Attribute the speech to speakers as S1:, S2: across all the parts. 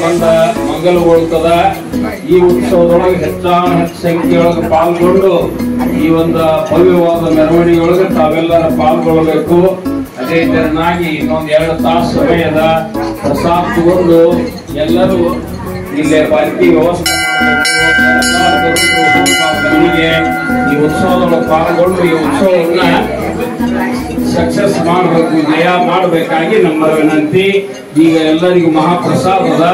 S1: ಕಂಡ ಮಂಗಲಗೊಳ್ತದ. ಈ ಉತ್ಸವದೊಳಗೆ ಹೆಚ್ಚಾನ ಹೆಚ್ಚು ಸಂಖ್ಯೆಯೊಳಗೆ ಪಾಲ್ಗೊಂಡು ಈ ಒಂದು ಭವ್ಯವಾದ ಮೆರವಣಿಗೆಯೊಳಗೆ ತಾವೆಲ್ಲರ ಪಾಲ್ಗೊಳ್ಳಬೇಕು. ಅದೇ ತೆರನಾಗಿ ಇನ್ನೊಂದು 2 ತಾಸು ಸಮಯದ ಪ್ರಸಾದ ತಗೊಂಡು ಎಲ್ಲರೂ ಇಲ್ಲೇ ಬಾಕಿ ವ್ಯವಸ್ಥೆ ಈ ಉತ್ಸವದೊಳಗೆ ಪಾಲ್ಗೊಂಡು ಈ ಉತ್ಸವವನ್ನ ಸಕ್ಸಸ್ ಮಾಡಬೇಕು, ಜಯ ಮಾಡಬೇಕಾಗಿ ನಮ್ಮ ವಿನಂತಿ. ಈಗ ಎಲ್ಲರಿಗೂ ಮಹಾಪ್ರಸಾದದ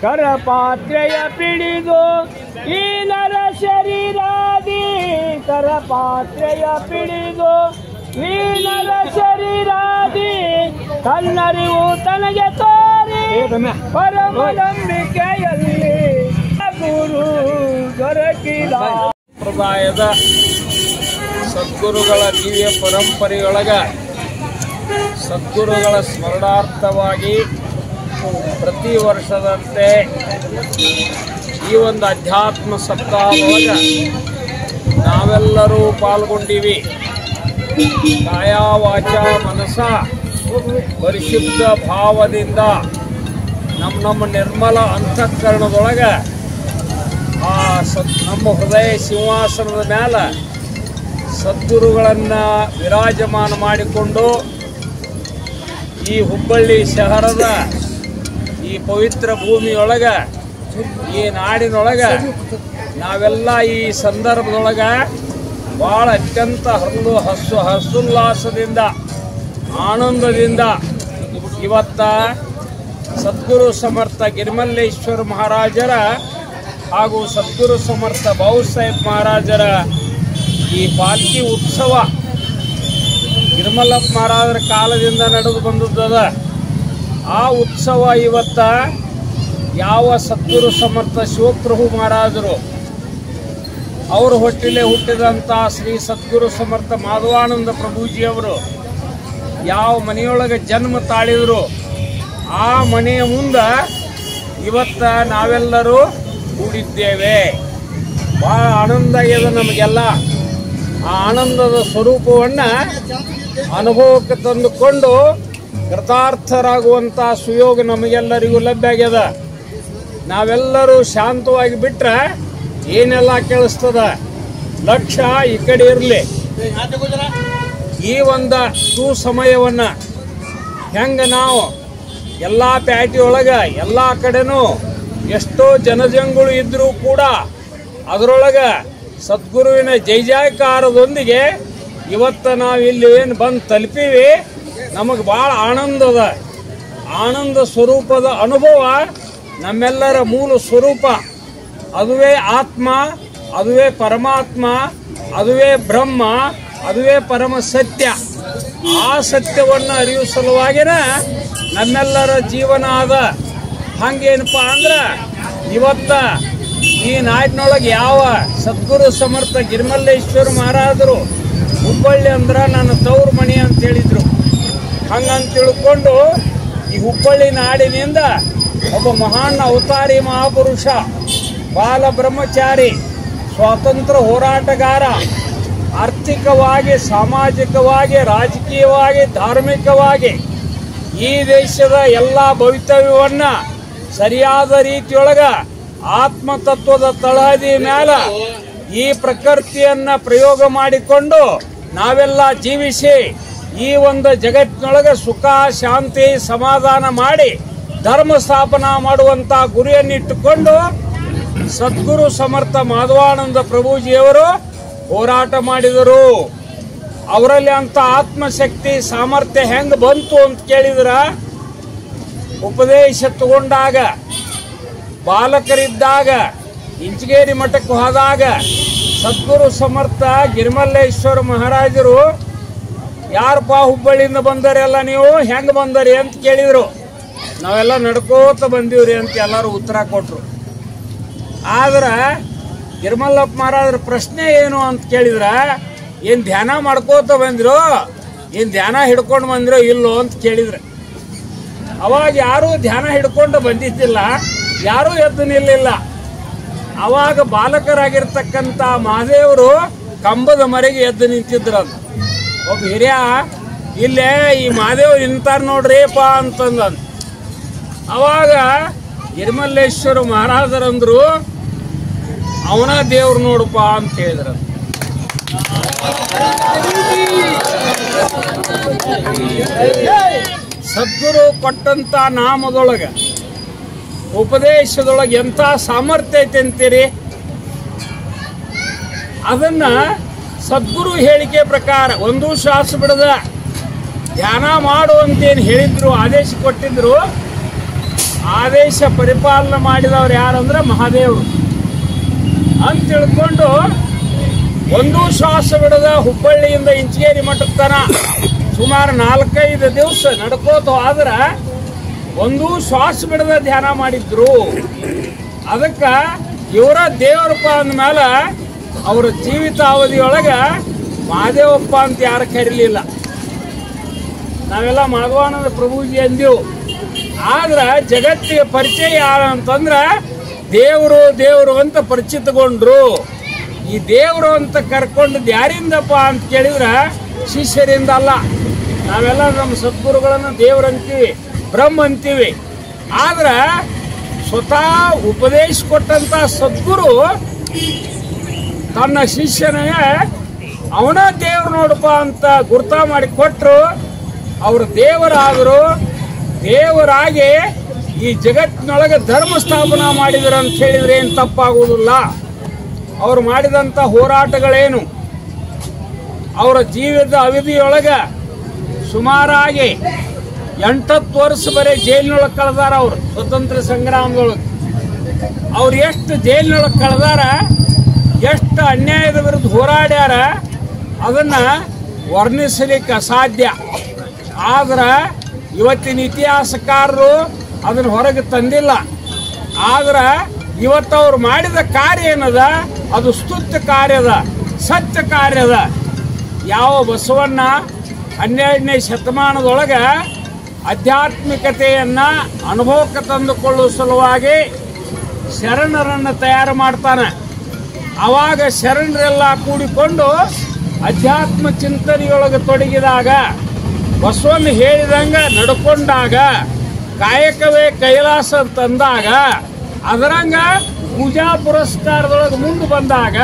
S2: करपात्रेय पिडिदो ಈ ನರ ಶರೀರಾದಿ करपात्रेय पिडिदो ಈ ನರ ಶರೀರಾದಿ ತನ್ನರಿವು ತನಗೆ ತೋರಿ ಪರಮ ನಂಬಿಕೆಯಲ್ಲಿ ಗುರು ದೊರಕಿದ ಸಂಪ್ರದಾಯದ ಸದ್ಗುರುಗಳ ದಿವ್ಯ ಪರಂಪರೆಯೊಳಗ ಸದ್ಗುರುಗಳ ಸ್ಮರಣಾರ್ಥವಾಗಿ
S1: ಪ್ರತಿ ವರ್ಷದಂತೆ ಈ ಒಂದು ಅಧ್ಯಾತ್ಮ ಸಪ್ತಾಹದೊಳಗೆ ನಾವೆಲ್ಲರೂ ಪಾಲ್ಗೊಂಡಿವಿ. ಕಾಯ ವಾಚ ಮನಸ ಪರಿಶುದ್ಧ ಭಾವದಿಂದ ನಮ್ಮ ನಿರ್ಮಲ ಅಂತಃಕರಣದೊಳಗೆ ನಮ್ಮ ಹೃದಯ ಸಿಂಹಾಸನದ ಮೇಲೆ ಸದ್ಗುರುಗಳನ್ನು ವಿರಾಜಮಾನ ಮಾಡಿಕೊಂಡು ಈ ಹುಬ್ಬಳ್ಳಿ ಶಹರದ ಈ ಪವಿತ್ರ ಭೂಮಿಯೊಳಗೆ ಈ ನಾಡಿನೊಳಗೆ ನಾವೆಲ್ಲ ಈ ಸಂದರ್ಭದೊಳಗೆ ಭಾಳ ಅತ್ಯಂತ ಹರ್ಷೋಲ್ಲಾಸದಿಂದ ಆನಂದದಿಂದ ಇವತ್ತ ಸದ್ಗುರು ಸಮರ್ಥ ಗಿರಿಮಲ್ಲೇಶ್ವರ ಮಹಾರಾಜರ ಹಾಗೂ ಸದ್ಗುರು ಸಮರ್ಥ ಬಾಬಾಸಾಹೇಬ್ ಮಹಾರಾಜರ ಈ ಪಾಲ್ಕಿ ಉತ್ಸವ ಗಿರಿಮಲ್ಲಪ್ಪ ಮಹಾರಾಜರ ಕಾಲದಿಂದ ನಡೆದು ಬಂದದ್ದದ. ಆ ಉತ್ಸವ ಇವತ್ತ ಯಾವ ಸದ್ಗುರು ಸಮರ್ಥ ಶಿವಪ್ರಭು ಮಹಾರಾಜರು ಅವರ ಹೊಟ್ಟಿಲೆ ಹುಟ್ಟಿದಂಥ ಶ್ರೀ ಸದ್ಗುರು ಸಮರ್ಥ ಮಾಧವಾನಂದ ಪ್ರಭುಜಿಯವರು ಯಾವ ಮನೆಯೊಳಗೆ ಜನ್ಮ ತಾಳಿದ್ರು ಆ ಮನೆಯ ಮುಂದೆ ಇವತ್ತ ನಾವೆಲ್ಲರೂ ಕೂಡಿದ್ದೇವೆ. ಭಾಳ ಆನಂದ ಆಗಿದೆ ನಮಗೆಲ್ಲ. ಆ ಆನಂದದ ಸ್ವರೂಪವನ್ನು ಅನುಭವಕ್ಕೆ ತಂದುಕೊಂಡು ಕೃತಾರ್ಥರಾಗುವಂಥ ಸುಯೋಗ ನಮಗೆಲ್ಲರಿಗೂ ಲಭ್ಯ ಆಗ್ಯದ. ನಾವೆಲ್ಲರೂ ಶಾಂತವಾಗಿ ಬಿಟ್ಟರೆ ಏನೆಲ್ಲ ಕೇಳಿಸ್ತದ. ಲಕ್ಷ್ಯ ಈ ಕಡೆ ಇರಲಿ. ಈ ಒಂದು ಸುಸಮಯವನ್ನು ಹೆಂಗೆ ನಾವು ಎಲ್ಲ ಪ್ಯಾಟಿಯೊಳಗೆ ಎಲ್ಲ ಕಡೆನೂ ಎಷ್ಟೋ ಜನಜಂಗುಳು ಇದ್ದರೂ ಕೂಡ ಅದರೊಳಗೆ ಸದ್ಗುರುವಿನ ಜೈ ಜಯಕಾರದೊಂದಿಗೆ ಇವತ್ತು ನಾವು ಇಲ್ಲಿ ಏನು ಬಂದು ತಲುಪೀವಿ. ನಮಗೆ ಭಾಳ ಆನಂದದ ಆನಂದ ಸ್ವರೂಪದ ಅನುಭವ. ನಮ್ಮೆಲ್ಲರ ಮೂಲ ಸ್ವರೂಪ ಅದುವೇ ಆತ್ಮ, ಅದುವೇ ಪರಮಾತ್ಮ, ಅದುವೇ ಬ್ರಹ್ಮ, ಅದುವೇ ಪರಮ ಸತ್ಯ. ಆ ಸತ್ಯವನ್ನು ಅರಿಯುವ ಸಲುವಾಗಿನ ನಮ್ಮೆಲ್ಲರ ಜೀವನ ಅದ. ಹಂಗೇನಪ್ಪ ಅಂದ್ರೆ ಇವತ್ತ ಈ ನಾಡಿನೊಳಗೆ ಯಾವ ಸದ್ಗುರು ಸಮರ್ಥ ಗಿರಿಮಲ್ಲೇಶ್ವರ ಮಹಾರಾಜರು ಹುಬ್ಬಳ್ಳಿ ಅಂದ್ರೆ ನನ್ನ ತವರು ಮಣಿ ಅಂತ ಹೇಳಿದರು. ಹಂಗಂತ ತಿಳ್ಕೊಂಡು ಈ ಹುಬ್ಬಳ್ಳಿ ನಾಡಿನಿಂದ ಒಬ್ಬ ಮಹಾನ್ ಅವತಾರಿ ಮಹಾಪುರುಷ, ಬಾಲ ಬ್ರಹ್ಮಚಾರಿ, ಸ್ವಾತಂತ್ರ್ಯ ಹೋರಾಟಗಾರ, ಆರ್ಥಿಕವಾಗಿ, ಸಾಮಾಜಿಕವಾಗಿ, ರಾಜಕೀಯವಾಗಿ, ಧಾರ್ಮಿಕವಾಗಿ ಈ ದೇಶದ ಎಲ್ಲ ಭವಿತವ್ಯವನ್ನು ಸರಿಯಾದ ರೀತಿಯೊಳಗೆ ಆತ್ಮತತ್ವದ ತಳಹದಿ ಮೇಲೆ ಈ ಪ್ರಕೃತಿಯನ್ನು ಪ್ರಯೋಗ ಮಾಡಿಕೊಂಡು ನಾವೆಲ್ಲ ಜೀವಿಸಿ ಈ ಒಂದು ಜಗತ್ತಿನೊಳಗೆ ಸುಖ, ಶಾಂತಿ, ಸಮಾಧಾನ ಮಾಡಿ ಧರ್ಮ ಸ್ಥಾಪನಾ ಮಾಡುವಂಥ ಗುರಿಯನ್ನಿಟ್ಟುಕೊಂಡು ಸದ್ಗುರು ಸಮರ್ಥ ಮಾಧವಾನಂದ ಪ್ರಭುಜಿಯವರು ಹೋರಾಟ ಮಾಡಿದರು. ಅವರಲ್ಲಿ ಅಂತ ಆತ್ಮಶಕ್ತಿ ಸಾಮರ್ಥ್ಯ ಹೆಂಗೆ ಬಂತು ಅಂತ ಕೇಳಿದ್ರ, ಉಪದೇಶ ತಗೊಂಡಾಗ, ಬಾಲಕರಿದ್ದಾಗ, ಇಂಚಗೇರಿ ಮಠಕ್ಕೆ ಹೋದಾಗ ಸದ್ಗುರು ಸಮರ್ಥ ಗಿರಿಮಲ್ಲೇಶ್ವರ ಮಹಾರಾಜರು ಯಾರಪ್ಪ ಹುಬ್ಬಳ್ಳಿಯಿಂದ ಬಂದರೆಲ್ಲ ನೀವು ಹೆಂಗೆ ಬಂದರಿ ಅಂತ ಕೇಳಿದರು. ನಾವೆಲ್ಲ ನಡ್ಕೋತ ಬಂದೀವ್ರಿ ಅಂತ ಎಲ್ಲರೂ ಉತ್ತರ ಕೊಟ್ಟರು. ಆದ್ರೆ ಗಿರಿಮಲ್ಲಪ್ಪ ಮಹಾರಾಜರ ಪ್ರಶ್ನೆ ಏನು ಅಂತ ಕೇಳಿದ್ರ, ಏನು ಧ್ಯಾನ ಮಾಡ್ಕೋತ ಬಂದಿರೋ, ಏನು ಧ್ಯಾನ ಹಿಡ್ಕೊಂಡು ಬಂದಿರೋ ಇಲ್ಲೋ ಅಂತ ಕೇಳಿದ್ರು. ಅವಾಗ ಯಾರೂ ಧ್ಯಾನ ಹಿಡ್ಕೊಂಡು ಬಂದಿದ್ದಿಲ್ಲ, ಯಾರೂ ಎದ್ದು ನಿಲ್ಲಿಲ್ಲ. ಅವಾಗ ಬಾಲಕರಾಗಿರ್ತಕ್ಕಂಥ ಮಹಾದೇವರು ಕಂಬದ ಮರೆಗೆ ಎದ್ದು ನಿಂತಿದ್ರಂತ. ಒಬ್ಬ ಹಿರಿಯ ಇಲ್ಲೇ ಈ ಮಹಾದೇವ್ ನಿಂತಾರ ನೋಡ್ರಿಪ್ಪ ಅಂತಂದಂತ. ಅವಾಗ ಗಿರಿಮಲ್ಲೇಶ್ವರ ಮಹಾರಾಜರಂದ್ರು, ಅವನ ದೇವ್ರು ನೋಡಪ್ಪ ಅಂತ ಹೇಳಿದ್ರ. ಸದ್ಗುರು ಕೊಟ್ಟಂತ ನಾಮದೊಳಗೆ, ಉಪದೇಶದೊಳಗೆ ಎಂಥ ಸಾಮರ್ಥ್ಯ ಐತೆ ಅಂತೀರಿ. ಅದನ್ನ ಸದ್ಗುರು ಹೇಳಿಕೆ ಪ್ರಕಾರ ಒಂದು ಶ್ವಾಸ ಬಿಡದ ಧ್ಯಾನ ಮಾಡುವಂತೇನು ಹೇಳಿದ್ರು, ಆದೇಶ ಕೊಟ್ಟಿದ್ರು. ಆದೇಶ ಪರಿಪಾಲನೆ ಮಾಡಿದವ್ರು ಯಾರಂದ್ರೆ ಮಹಾದೇವರು ಅಂತ ತಿಳ್ಕೊಂಡು ಒಂದು ಶ್ವಾಸ ಬಿಡದ ಹುಬ್ಬಳ್ಳಿಯಿಂದ ಇಂಚಗೇರಿ ಮಠದ ತನ ಸುಮಾರು 4-5 ದಿವಸ ನಡ್ಕೋತ ಆದ್ರೆ ಒಂದು ಶ್ವಾಸ ಬಿಡದ ಧ್ಯಾನ ಮಾಡಿದ್ರು. ಅದಕ್ಕೆ ಇವರ ದೇವರಪ್ಪ ಅಂದಮೇಲೆ ಅವರ ಜೀವಿತಾವಧಿಯೊಳಗೆ ಮಹಾದೇವಪ್ಪ ಅಂತ ಯಾರು ಕರೀಲಿಲ್ಲ. ನಾವೆಲ್ಲ ಮಾಧವಾನಂದ ಪ್ರಭುಜಿ ಅಂದೆವು.
S2: ಆದ್ರೆ ಜಗತ್ತಿಗೆ ಪರಿಚಯ ಯಾರು ಅಂತಂದ್ರೆ ದೇವರು ದೇವರು ಅಂತ ಪರಿಚಿತಗೊಂಡ್ರು. ಈ ದೇವರು ಅಂತ ಕರ್ಕೊಂಡದ್ದು ಯಾರಿಂದಪ್ಪ ಅಂತ ಕೇಳಿದ್ರೆ ಶಿಷ್ಯರಿಂದ ಅಲ್ಲ. ನಾವೆಲ್ಲ ನಮ್ಮ ಸದ್ಗುರುಗಳನ್ನು ದೇವರಂತೀವಿ, ಬ್ರಹ್ಮ ಅಂತೀವಿ. ಆದ್ರೆ ಸ್ವತಃ ಉಪದೇಶ ಕೊಟ್ಟಂತ ಸದ್ಗುರು ತನ್ನ ಶಿಷ್ಯನಿಗೆ ಅವನ ದೇವ್ರು ನೋಡಪ್ಪ ಅಂತ ಗುರ್ತ ಮಾಡಿ ಕೊಟ್ಟರು. ಅವರು ದೇವರಾದರು. ದೇವರಾಗಿ ಈ ಜಗತ್ತಿನೊಳಗೆ ಧರ್ಮ ಸ್ಥಾಪನಾ ಮಾಡಿದ್ರು ಅಂತ ಹೇಳಿದ್ರೆ ಏನು ತಪ್ಪಾಗುವುದಿಲ್ಲ. ಅವರು ಮಾಡಿದಂಥ ಹೋರಾಟಗಳೇನು, ಅವರ ಜೀವದ ಅವಧಿಯೊಳಗೆ ಸುಮಾರಾಗಿ 8 ವರ್ಷ ಬರೀ ಜೈಲಿನೊಳಗೆ ಕಳೆದಾರ. ಅವರು ಸ್ವತಂತ್ರ ಸಂಗ್ರಾಮದೊಳಗೆ ಅವ್ರು ಎಷ್ಟು ಜೈಲಿನೊಳಗೆ ಕಳೆದಾರ, ಎಷ್ಟು ಅನ್ಯಾಯದ ವಿರುದ್ಧ ಹೋರಾಡ್ಯಾರ, ಅದನ್ನು ವರ್ಣಿಸಲಿಕ್ಕೆ ಅಸಾಧ್ಯ. ಆದ್ರೆ ಇವತ್ತಿನ ಇತಿಹಾಸಕಾರರು ಅದನ್ನು ಹೊರಗೆ ತಂದಿಲ್ಲ. ಆದ್ರೆ ಇವತ್ತು ಅವ್ರು ಮಾಡಿದ ಕಾರ್ಯ ಏನದ, ಅದು ಸ್ತುತ್ಯ ಕಾರ್ಯದ, ಸತ್ಯ ಕಾರ್ಯದ. ಯಾವ ಬಸವಣ್ಣ 12ನೇ ಶತಮಾನದೊಳಗೆ ಆಧ್ಯಾತ್ಮಿಕತೆಯನ್ನು ಅನುಭವಕ್ಕೆ ತಂದುಕೊಳ್ಳುವ ಸಲುವಾಗಿ ಶರಣರನ್ನು ತಯಾರು ಮಾಡ್ತಾನೆ. ಆವಾಗ ಶರಣರೆಲ್ಲ ಕೂಡಿಕೊಂಡು ಅಧ್ಯಾತ್ಮ ಚಿಂತನೆಯೊಳಗೆ ತೊಡಗಿದಾಗ, ಬಸವಣ್ಣ ಹೇಳಿದಂಗೆ ನಡ್ಕೊಂಡಾಗ, ಕಾಯಕವೇ ಕೈಲಾಸ ತಂದಾಗ, ಅದರಂಗ ಪೂಜಾ ಪುರಸ್ಕಾರದೊಳಗೆ ಮುಂದೆ ಬಂದಾಗ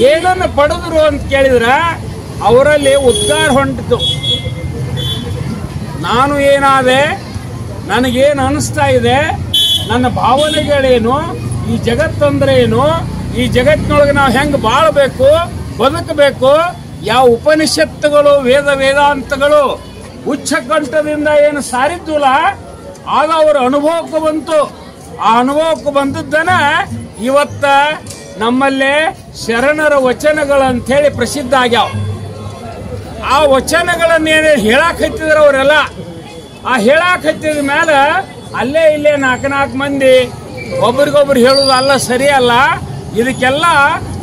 S2: ಏನನ್ನು ಪಡೆದ್ರು ಅಂತ ಕೇಳಿದ್ರೆ ಅವರಲ್ಲಿ ಉದ್ಗಾರ ಹೊಂಟಿತು. ನಾನು ಏನಾದೆ, ನನಗೇನು ಅನಿಸ್ತಾ ಇದೆ, ನನ್ನ ಭಾವನೆಗಳೇನು, ಈ ಜಗತ್ತಂದ್ರೆ ಏನು, ಈ ಜಗತ್ತಿನೊಳಗೆ ನಾವು ಹೆಂಗೆ ಬಾಳಬೇಕು, ಬದುಕಬೇಕು, ಯಾವ ಉಪನಿಷತ್ತುಗಳು ವೇದಾಂತಗಳು ಉಚ್ಚಕಂಠದಿಂದ ಏನು ಸಾರಿದ್ವಲ್ಲ ಆಗ ಅವರ ಅನುಭವಕ್ಕೆ ಬಂತು. ಆ ಅನುಭವಕ್ಕೆ ಬಂದದ್ದನ ಇವತ್ತ ನಮ್ಮಲ್ಲೇ ಶರಣರ ವಚನಗಳಂಥೇಳಿ ಪ್ರಸಿದ್ಧ ಆಗ್ಯಾವ. ಆ ವಚನಗಳನ್ನೇನು ಹೇಳಾಕತ್ತಿದ್ರು ಅವರೆಲ್ಲ. ಆ ಹೇಳಾಕತ್ತಿದ ಮೇಲೆ ಅಲ್ಲೇ ಇಲ್ಲೇ 4 ಮಂದಿ ಒಬ್ರಿಗೊಬ್ರು ಹೇಳೋದು ಅಲ್ಲ, ಸರಿಯಲ್ಲ. ಇದಕ್ಕೆಲ್ಲ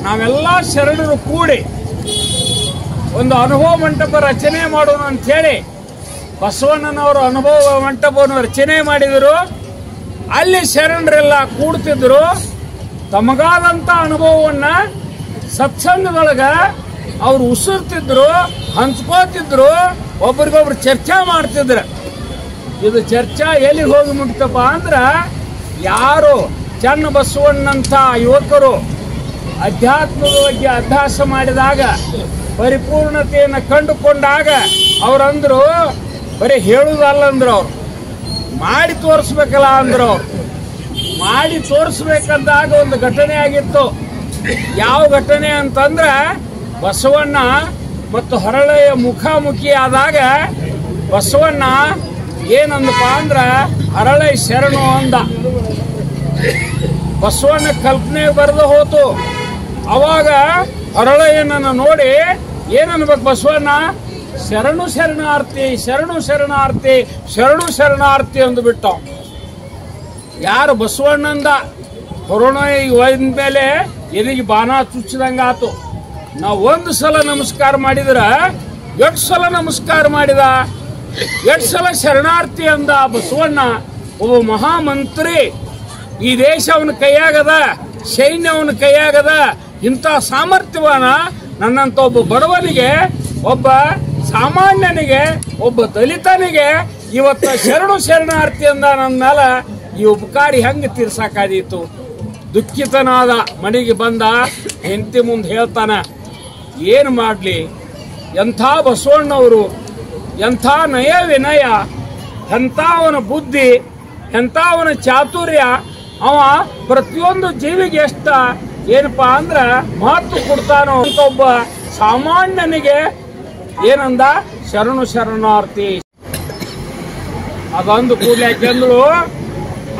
S2: ನಾವೆಲ್ಲ ಶರಣರು ಕೂಡಿ ಒಂದು ಅನುಭವ ಮಂಟಪ ರಚನೆ ಮಾಡೋಣ ಅಂಥೇಳಿ ಬಸವಣ್ಣನವರು ಅನುಭವ ಮಂಟಪವನ್ನು ರಚನೆ ಮಾಡಿದರು. ಅಲ್ಲಿ ಶರಣರೆಲ್ಲ ಕೂಡ್ತಿದ್ರು. ತಮಗಾದಂಥ ಅನುಭವವನ್ನು ಸತ್ಸಂಗದೊಳಗೆ ಅವ್ರು ಉಸಿರ್ತಿದ್ರು, ಹಂಚ್ಕೋತಿದ್ರು, ಒಬ್ರಿಗೊಬ್ರು ಚರ್ಚೆ ಮಾಡ್ತಿದ್ರು. ಇದು ಚರ್ಚೆ ಎಲ್ಲಿಗೆ ಹೋಗಿ ಮುಟ್ತಪ್ಪ ಅಂದ್ರೆ, ಯಾರು ಚನ್ನ ಬಸವಣ್ಣಂಥ ಯುವಕರು ಅಧ್ಯಾತ್ಮದ ಬಗ್ಗೆ ಅಭ್ಯಾಸ ಮಾಡಿದಾಗ, ಪರಿಪೂರ್ಣತೆಯನ್ನು ಕಂಡುಕೊಂಡಾಗ ಅವರಂದ್ರು ಬರೀ ಹೇಳುವುದಲ್ಲ ಅಂದ್ರು, ಅವ್ರು ಮಾಡಿ ತೋರಿಸ್ಬೇಕಲ್ಲ ಅಂದ್ರು. ಅವ್ರು ಮಾಡಿ ತೋರಿಸ್ಬೇಕಂದಾಗ ಒಂದು ಘಟನೆ ಆಗಿತ್ತು. ಯಾವ ಘಟನೆ ಅಂತಂದ್ರೆ, ಬಸವಣ್ಣ ಮತ್ತು ಹರಳೆಯ ಮುಖಾಮುಖಿ ಆದಾಗ ಬಸವಣ್ಣ ಏನಂದಪ್ಪ ಅಂದ್ರೆ, ಹರಳೆ ಶರಣು ಅಂದ. ಬಸವಣ್ಣ ಕಲ್ಪನೆ ಬರೆದು ಹೋತು. ಅವಾಗ ಹರಳೆಯನ್ನ ನೋಡಿ ಏನನ್ಬೇಕು ಬಸವಣ್ಣ, ಶರಣು ಶರಣಾರ್ಥಿ, ಶರಣು ಶರಣಾರ್ಥಿ, ಶರಣು ಶರಣಾರ್ಥಿ ಅಂದುಬಿಟ್ಟ. ಯಾರು ಬಸವಣ್ಣಂದ ಕೊರೋನಾ ಹೋದ ಮೇಲೆ ಎಲ್ಲಿಗೆ ಬಾಣ ಚುಚ್ಚಿದಂಗಾತು. ನಾವು ಒಂದು ಸಲ ನಮಸ್ಕಾರ ಮಾಡಿದ್ರ ಎಷ್ಟು ಸಲ ನಮಸ್ಕಾರ ಮಾಡಿದ, ಎಷ್ಟು ಸಲ ಶರಣಾರ್ಥಿ ಅಂದ ಬಸವಣ್ಣ. ಒಬ್ಬ ಮಹಾಮಂತ್ರಿ, ಈ ದೇಶ ಅವನ ಕೈಯಾಗದ, ಸೈನ್ಯ ಅವನ ಕೈಯಾಗದ. ಇಂಥ ಸಾಮರ್ಥ್ಯವಾನ ನನ್ನಂತ ಒಬ್ಬ ಬಡವನಿಗೆ, ಒಬ್ಬ ಸಾಮಾನ್ಯನಿಗೆ, ಒಬ್ಬ ದಲಿತನಿಗೆ ಇವತ್ತು ಶರಣು ಶರಣಾರ್ಥಿ ಅಂದ. ನನ್ನ ಮೇಲೆ ಈ ಉಪಕಾರಿ ಹೆಂಗೆ ತೀರ್ಸಾಕಾದೀತು. ದುಃಖಿತನಾದ ಮನೆಗೆ ಬಂದ. ಹೆಂಡತಿ ಮುಂದೆ ಹೇಳ್ತಾನ, ಏನು ಮಾಡಲಿ, ಎಂಥ ಬಸವಣ್ಣವರು, ಎಂಥ ನಯ ವಿನಯ, ಎಂಥ ಅವನ ಬುದ್ಧಿ, ಎಂಥ ಅವನ ಚಾತುರ್ಯ. ಅವ ಪ್ರತಿಯೊಂದು ಜೀವಿಗೆ ಎಷ್ಟ ಏನಪ್ಪ ಅಂದ್ರೆ ಮಹತ್ವ ಕೊಡ್ತಾನೋ ಅಂತ ಒಬ್ಬ ಸಾಮಾನ್ಯನಿಗೆ ಏನಂದ, ಶರಣು ಶರಣಾರ್ಥಿ. ಅದೊಂದು ಕೂಡಲೇ ಕೆಂದಳು.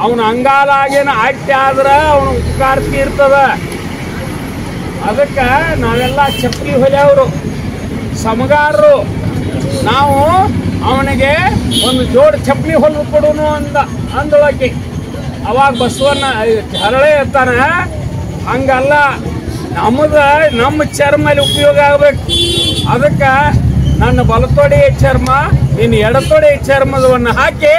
S2: ಅವನ ಅಂಗಾಲಾಗೇನ ಆಟ್ಯ ಆದ್ರೆ ಅವನ ಉಪಕಾರ್ತಿ ಇರ್ತದ. ಅದಕ್ಕೆ ನಾವೆಲ್ಲ ಚಪ್ಪಲಿ ಹೊಲೆಯವರು, ಸಮಗಾರರು. ನಾವು ಅವನಿಗೆ ಒಂದು ಜೋಡು ಚಪ್ಪಲಿ ಹೊಲಿದು ಕೊಡೋನು ಅಂದೊಳಕ್ಕೆ. ಅವಾಗ ಬಸವಣ್ಣ ಹರಳೆ ಇರ್ತಾನ, ಹಂಗಲ್ಲ, ನಮ್ಮ ಚರ್ಮಲ್ಲಿ ಉಪಯೋಗ ಆಗ್ಬೇಕು. ಅದಕ್ಕೆ ನನ್ನ ಬಲತೊಡೆಯ ಚರ್ಮ, ನಿನ್ನ ಎಡತೊಡೆಯ ಚರ್ಮದವನ್ನು ಹಾಕಿ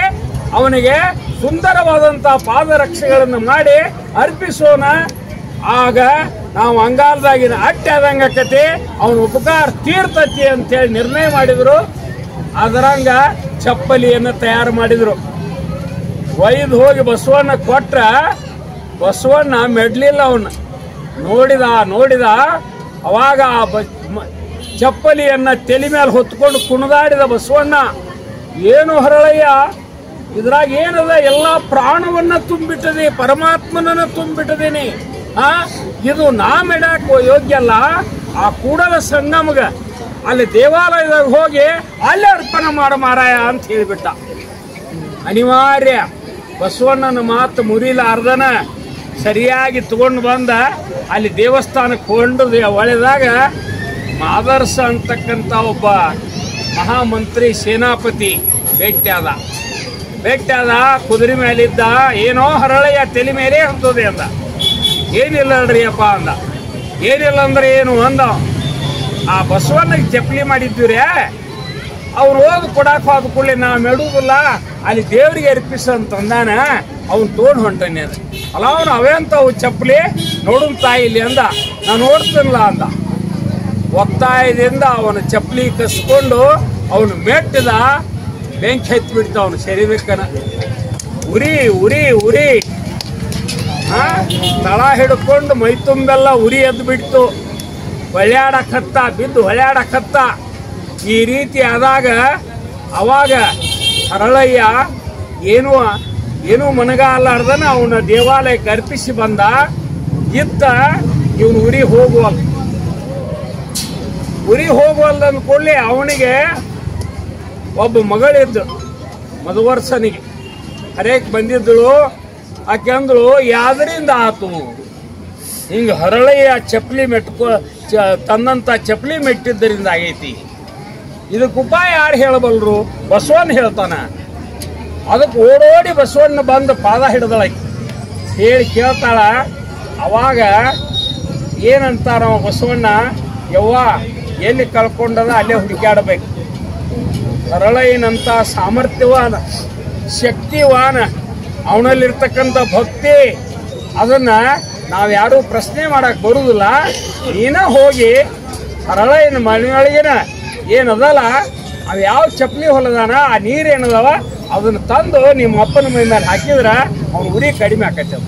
S2: ಅವನಿಗೆ ಸುಂದರವಾದಂಥ ಪಾದರಕ್ಷೆಗಳನ್ನು ಮಾಡಿ ಅರ್ಪಿಸೋಣ. ಆಗ ನಾವು ಅಂಗಾಲದಾಗಿನ ಅಟ್ಟೆ ಆದಂಗ ಆಕತಿ, ಅವನ ಉಪಕಾರ ತೀರ್ತತಿ ಅಂತೇಳಿ ನಿರ್ಣಯ ಮಾಡಿದ್ರು. ಅದರಂಗ ಚಪ್ಪಲಿಯನ್ನು ತಯಾರು ಮಾಡಿದ್ರು. ಒಯ್ದು ಹೋಗಿ ಬಸವಣ್ಣ ಕೊಟ್ರ, ಬಸವಣ್ಣ ಮೆಡ್ಲಿಲ್ಲ. ಅವನ್ನ ನೋಡಿದ ಅವಾಗ ಚಪ್ಪಲಿಯನ್ನ ತಲೆ ಮೇಲೆ ಹೊತ್ಕೊಂಡು ಕುಣಿದಾಡಿದ ಬಸವಣ್ಣ. ಏನು ಹರಳಯ್ಯ, ಇದ್ರಾಗ ಏನದ? ಎಲ್ಲ ಪ್ರಾಣವನ್ನ ತುಂಬಿಟ್ಟದೆ, ಪರಮಾತ್ಮನನ್ನ ತುಂಬಿಟ್ಟದೇನಿ. ಇದು ನಾ ಮೆಡಾಕ ಯೋಗ್ಯ ಅಲ್ಲ. ಆ ಕೂಡಲ ಸಂಗಮಗ ಅಲ್ಲಿ ದೇವಾಲಯದಾಗ ಹೋಗಿ ಅಲ್ಲೇ ಅರ್ಪಣೆ ಮಾಡ ಮಾರಾಯ ಅಂತ ಹೇಳಿಬಿಟ್ಟ. ಅನಿವಾರ್ಯ ಬಸವಣ್ಣನ ಮಾತು ಮುರಿಲಾರ್ದನ ಸರಿಯಾಗಿ ತಗೊಂಡು ಬಂದ ಅಲ್ಲಿ ದೇವಸ್ಥಾನಕ್ಕೆ ಕೊಂಡದೆ. ಒಳೆದಾಗ ಮಾದರ್ಸ ಅಂತಕ್ಕಂಥ ಒಬ್ಬ ಮಹಾಮಂತ್ರಿ ಸೇನಾಪತಿ ಭೇಟಿಯಾದ. ಕುದುರೆ ಮೇಲಿದ್ದ. ಏನೋ ಹರಳಯ್ಯ ತಲೆ ಮೇಲೆ ಹತ್ತೋದೆ ಅಂದ. ಏನಿಲ್ಲ ಅಲ್ರಿ ಅಪ್ಪ ಅಂದ. ಏನಿಲ್ಲ ಅಂದ್ರೆ ಏನು ಅಂದ. ಆ ಬಸವಣ್ಣಗೆ ಚಪ್ಪಲಿ ಮಾಡಿದ್ದೀವ್ರಿ, ಅವ್ರು ಹೋಗಿ ಕೊಡಾಕ ಹೋದ ಕೂಡಲೇ ನಾ ಮೆಡುವುದಿಲ್ಲ, ಅಲ್ಲಿ ದೇವರಿಗೆ ಅರ್ಪಿಸಂತಂದಾನ. ಅವ್ನು ತೋಡ್ ಹೊಂಟಾನೆ ಅದ. ಅಲ್ಲ ಅವನು ಅವೇಂತವು ಚಪ್ಪಲಿ ನೋಡುನ್ ತಾಯಿ ಇಲ್ಲಿ ಅಂದ. ನಾ ನೋಡ್ತಿಲ್ಲ ಅಂದ. ಒತ್ತಾಯದಿಂದ ಅವನ ಚಪ್ಪಲಿ ಕಸ್ಕೊಂಡು ಅವನು ಮೆಟ್ಟಿದ. ಬೆಂಕಿ ಹತ್ತಿ ಬಿಡ್ತ ಅವನು ಶರೀರಕ್ಕನ. ಉರಿ ಉರಿ ಉರಿ ತಳ ಹಿಡ್ಕೊಂಡು ಮೈ ತುಂಬೆಲ್ಲ ಉರಿ ಎದ್ದು ಬಿಡ್ತು. ಹೊಳ್ಯಾಡಕತ್ತ, ಬಿದ್ದು ಹೊಳ್ಯಾಡಕತ್ತ. ಈ ರೀತಿ ಆದಾಗ ಅವಾಗ ಹರಳಯ್ಯ ಏನೂ ಮನಗಾಲಾರ್ದನ ಅವನ ದೇವಾಲಯಕ್ಕೆ ಅರ್ಪಿಸಿ ಬಂದ. ಇವನು ಉರಿ ಹೋಗುವಲ್ಲ ಅಂದ್ಕೊಳ್ಳಿ. ಅವನಿಗೆ ಒಬ್ಬ ಮಗಳಿದ್ದು, ಮಧುವರ್ಸನಿಗೆ ಹರೇಕ್ ಬಂದಿದ್ದಳು. ಆಕೆ ಅಂದಳು, ಯಾವ್ದರಿಂದ ಆತು ಹಿಂಗ ಹರಳಯ್ಯ ಚಪ್ಪಲಿ ತನ್ನಂತ ಚಪ್ಪಲಿ ಮೆಟ್ಟಿದ್ದರಿಂದ ಆಗೈತಿ. ಇದಕ್ಕೆ ಉಪಾಯ ಯಾರು ಹೇಳಬಲ್ರು? ಬಸವಣ್ಣ ಹೇಳ್ತಾನ. ಅದಕ್ಕೆ ಓಡೋಡಿ ಬಸವಣ್ಣ ಬಂದು ಪಾದ ಹಿಡ್ದಳ. ಹೇಳಿ ಕೇಳ್ತಾಳ. ಅವಾಗ ಏನಂತಾರ ಬಸವಣ್ಣ, ಯವ್ವ ಎಲ್ಲಿ ಕಳ್ಕೊಂಡದ ಅಲ್ಲೇ ಹುಡುಕಾಡಬೇಕು. ಹರಳಯ್ಯನಂತ ಸಾಮರ್ಥ್ಯವಾನ, ಶಕ್ತಿವಾನ, ಅವನಲ್ಲಿರ್ತಕ್ಕಂಥ ಭಕ್ತಿ, ಅದನ್ನ ನಾವ್ಯಾರೂ ಪ್ರಶ್ನೆ ಮಾಡಕ್ ಬರುದಿಲ್ಲ. ನೀನ ಹೋಗಿ ಹರಳಯ್ಯನ ಮನೆಯೊಳಗಿನ ಏನದಲ್ಲ ಅವ್ ಯಾವ ಚಪ್ಪಲಿ ಹೊಲದಾನ, ಆ ನೀರೇನದವ ಅದನ್ನ ತಂದು ನಿಮ್ಮ ಅಪ್ಪನ ಮೈ ಮೇಲೆ ಹಾಕಿದ್ರ ಅವ್ನ ಉರಿ ಕಡಿಮೆ ಆಕೈತೆ.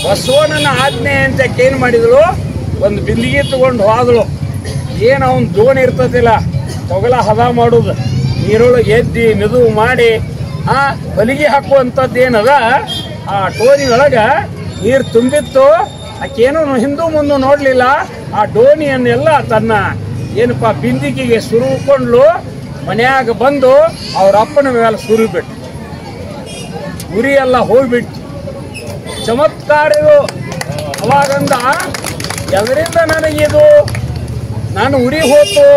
S2: ಬಸವಣ್ಣನ ಆಜ್ಞೆ ಅಂತ ಏನ್ ಮಾಡಿದಳು, ಒಂದು ಬಿಂದಿಗೆ ತಗೊಂಡು ಹೋದಳು. ಏನು ಅವನ್ ದೋಣಿ ಇರ್ತದಿಲ್ಲ, ತೊಗಲ ಹದ ಮಾಡುದು, ನೀರೊಳಗೆ ಎದ್ದಿ ಮೆದು ಮಾಡಿ ಹೊಲಿಗೆ ಹಾಕುವಂಥದ್ದು ಏನದ, ಆ ಡೋಣಿ ಒಳಗ ನೀರು ತುಂಬಿತ್ತು. ಆಕೇನು ಹಿಂದೂ ಮುಂದೆ ನೋಡ್ಲಿಲ್ಲ. ಆ ಡೋಣಿಯನ್ನೆಲ್ಲ ತನ್ನ ಏನಪ್ಪ ಬಿಂದಿಗೆಗೆ ಸುರುಕೊಂಡ್ಲು. ಮನ್ಯಾಗ ಬಂದು ಅವ್ರ ಅಪ್ಪನ ಮೇಲೆ ಸುರಿಬಿಟ್ಟು ಉರಿ ಎಲ್ಲ ಹೋಗ್ಬಿಟ್ಟು. ಚಮತ್ಕಾರ ಇದು. ಅವಾಗಂದ, ಎದರಿಂದ ನನಗಿದು, ನಾನು ಉರಿ ಹೋತು,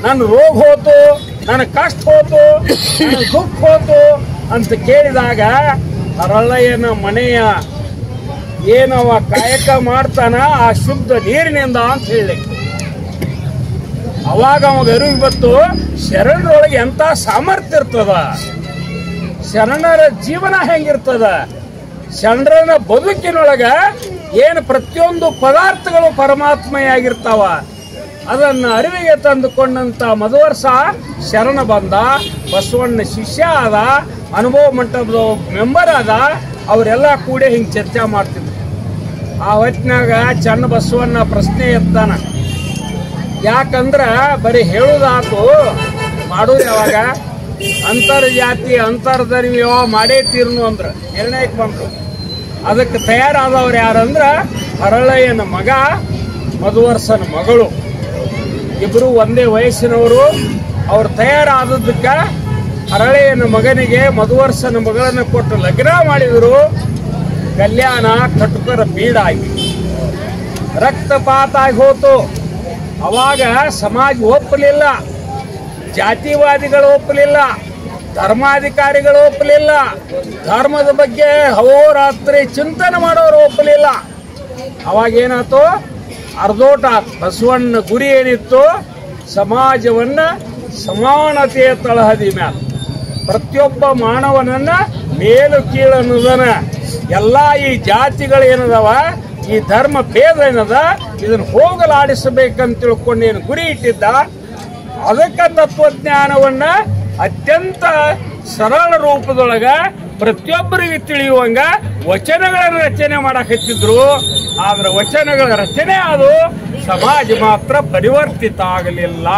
S2: ನನ್ನ ರೋಗ ಹೋತು, ನನ್ನ ಕಷ್ಟ ಹೋತು, ನನ್ನ ದುಃಖ ಹೋತು ಅಂತ ಕೇಳಿದಾಗ ಹರಳಯ್ಯನ ಮನೆಯ ಏನವ ಕಾಯಕ ಮಾಡ್ತಾನ ಆ ಶುದ್ಧ ನೀರಿನಿಂದ ಅಂತ ಹೇಳಿ. ಅವಾಗ ಅವಾಗ ಅರಿವು ಬತ್ತು, ಶರಣರೊಳಗೆ ಎಂತ ಸಾಮರ್ಥ್ಯ ಇರ್ತದ, ಶರಣರ ಜೀವನ ಹೆಂಗಿರ್ತದ, ಶರಣರ ಬದುಕಿನೊಳಗ ಏನು ಪ್ರತಿಯೊಂದು ಪದಾರ್ಥಗಳು ಪರಮಾತ್ಮೆಯಾಗಿರ್ತಾವ. ಅದನ್ನ ಅರಿವಿಗೆ ತಂದುಕೊಂಡಂತ ಮಧುವರ್ಷ ಶರಣ ಬಂದ. ಬಸವಣ್ಣ ಶಿಷ್ಯ ಆದ, ಅನುಭವ ಮಂಟಪದ ಮೆಂಬರ್ ಆದ. ಅವರೆಲ್ಲ ಕೂಡಿ ಹಿಂಗೆ ಚರ್ಚೆ ಮಾಡ್ತಿದ್ರು. ಆ ಹೊತ್ತಿನಾಗ ಚನ್ನ ಬಸವಣ್ಣ ಪ್ರಶ್ನೆ ಎತ್ತಾನ. ಯಾಕಂದ್ರ ಬರೀ ಹೇಳುದಾತು, ಮಾಡೋದು ಯಾವಾಗ? ಅಂತರ್ಜಾತಿ ಅಂತರ್ಧರ್ಮಿ ಮಾಡೇ ತೀರ್ನು ಅಂದ್ರ ನಿರ್ಣಯಕ್ಕೆ ಬಂತು. ಅದಕ್ಕೆ ತಯಾರಾದವ್ರು ಯಾರಂದ್ರ ಹರಳಯ್ಯನ ಮಗ, ಮಧುವರ್ಷನ ಮಗಳು. ಇಬ್ಬರು ಒಂದೇ ವಯಸ್ಸಿನವರು. ಅವ್ರು ತಯಾರಾದದ್ದಕ್ಕೆ ಹರಳಯ್ಯನ ಮಗನಿಗೆ ಮಧುವರ್ಷನ ಮಗಳನ್ನು ಕೊಟ್ಟು ಲಗ್ನ ಮಾಡಿದರು. ಕಲ್ಯಾಣ ಕಟುಕರ ಬೀಡಾಗಿ ರಕ್ತಪಾತ ಆಗಿ ಹೋತು. ಅವಾಗ ಸಮಾಜ ಒಪ್ಪಲಿಲ್ಲ, ಜಾತಿವಾದಿಗಳು ಒಪ್ಪಲಿಲ್ಲ, ಧರ್ಮಾಧಿಕಾರಿಗಳು ಒಪ್ಪಲಿಲ್ಲ, ಧರ್ಮದ ಬಗ್ಗೆ ಅಹೋರಾತ್ರಿ ಚಿಂತನೆ ಮಾಡೋರು ಒಪ್ಪಲಿಲ್ಲ. ಅವಾಗೇನಾಯ್ತು? ಅರ್ಧೋಟ. ಬಸವಣ್ಣ ಗುರಿ ಏನಿತ್ತು? ಸಮಾಜವನ್ನ ಸಮಾನತೆಯ ತಳಹದಿ ಮ್ಯಾಲ ಪ್ರತಿಯೊಬ್ಬ ಮಾನವನನ್ನ ಮೇಲು ಕೀಳು ಅನ್ನೋದನ್ನ ಎಲ್ಲಾ ಈ ಜಾತಿಗಳೇನದವ, ಈ ಧರ್ಮ ಭೇದ ಏನದ, ಇದನ್ನ ಹೋಗಲಾಡಿಸಬೇಕಂತ ತಿಳ್ಕೊಂಡು ಏನು ಗುರಿ ಇಟ್ಟಿದ್ದ. ಅದಕ್ಕೆ ತತ್ವಜ್ಞಾನವನ್ನ ಅತ್ಯಂತ ಸರಳ ರೂಪದೊಳಗ ಪ್ರತಿಯೊಬ್ಬರಿಗೆ ತಿಳಿಯುವಂಗ ವಚನಗಳನ್ನು ರಚನೆ ಮಾಡಕತ್ತಿದ್ರು. ಆದ್ರೆ ವಚನಗಳ ರಚನೆ ಅದು ಸಮಾಜ ಮಾತ್ರ ಪರಿವರ್ತಿತ ಆಗಲಿಲ್ಲ.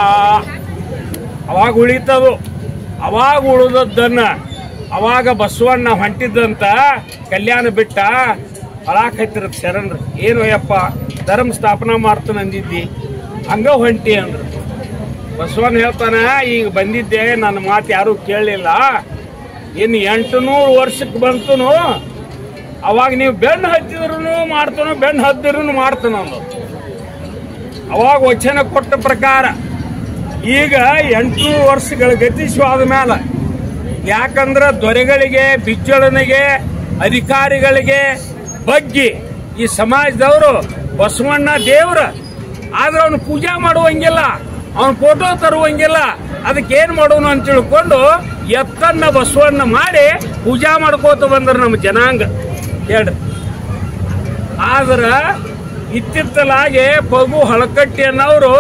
S2: ಅವಾಗ ಉಳಿತದು. ಅವಾಗ ಉಳಿದದ್ದನ್ನ ಅವಾಗ ಬಸವಣ್ಣ ಹೊಂಟಿದ್ದಂತ ಕಲ್ಯಾಣ ಬಿಟ್ಟ ಅಳಾಕತ್ತಿರ ಶರಣರು. ಏನು ಯಪ್ಪ ಧರ್ಮ ಸ್ಥಾಪನಾ ಮಾಡ್ತಾನ ಅಂದಿದ್ದಿ, ಹಂಗ ಹೊಂಟಿ ಅಂದ್ರು. ಬಸವಣ್ಣ ಹೇಳ್ತಾನ, ಈಗ ಬಂದಿದ್ದೆ, ನನ್ನ ಮಾತು ಯಾರು ಕೇಳಲಿಲ್ಲ, ಇನ್ನು 800 ವರ್ಷಕ್ಕೆ ಬಂತನು, ಅವಾಗ ನೀವು ಬೆನ್ನು ಹತ್ತಿದ್ರು ಮಾಡ್ತಾನೋ, ಬೆನ್ನು ಹತ್ತಿದ್ರು ಮಾಡ್ತಾನ ಅಂದ್ರು. ಅವಾಗ ವಚನ ಕೊಟ್ಟ ಪ್ರಕಾರ ಈಗ 800 ವರ್ಷಗಳ ಗತಿಸುವಾದ ಮೇಲೆ, ಯಾಕಂದ್ರೆ ದೊರೆಗಳಿಗೆ, ಬಿಜ್ಜಳನಿಗೆ, ಅಧಿಕಾರಿಗಳಿಗೆ ಬಗ್ಗೆ ಈ ಸಮಾಜದವರು ಬಸವಣ್ಣ ದೇವ್ರ, ಆದ್ರೆ ಅವನು ಪೂಜೆ ಮಾಡುವಂಗಿಲ್ಲ, ಅವನ ಫೋಟೋ ತರುವಂಗಿಲ್ಲ. ಅದಕ್ಕೇನ್ ಮಾಡೋನು ಅಂತ ತಿಳ್ಕೊಂಡು ಎತ್ತನ್ನ ಬಸವಣ್ಣ ಮಾಡಿ ಪೂಜಾ ಮಾಡ್ಕೋತ ಬಂದ್ರ ನಮ್ಮ ಜನಾಂಗ ಹೇಳ್ರಿ. ಆದ್ರ ಇತ್ತಿತ್ತಲಾಗೆ ಪಗು ಹಳಕಟ್ಟಿ ಅನ್ನೋರು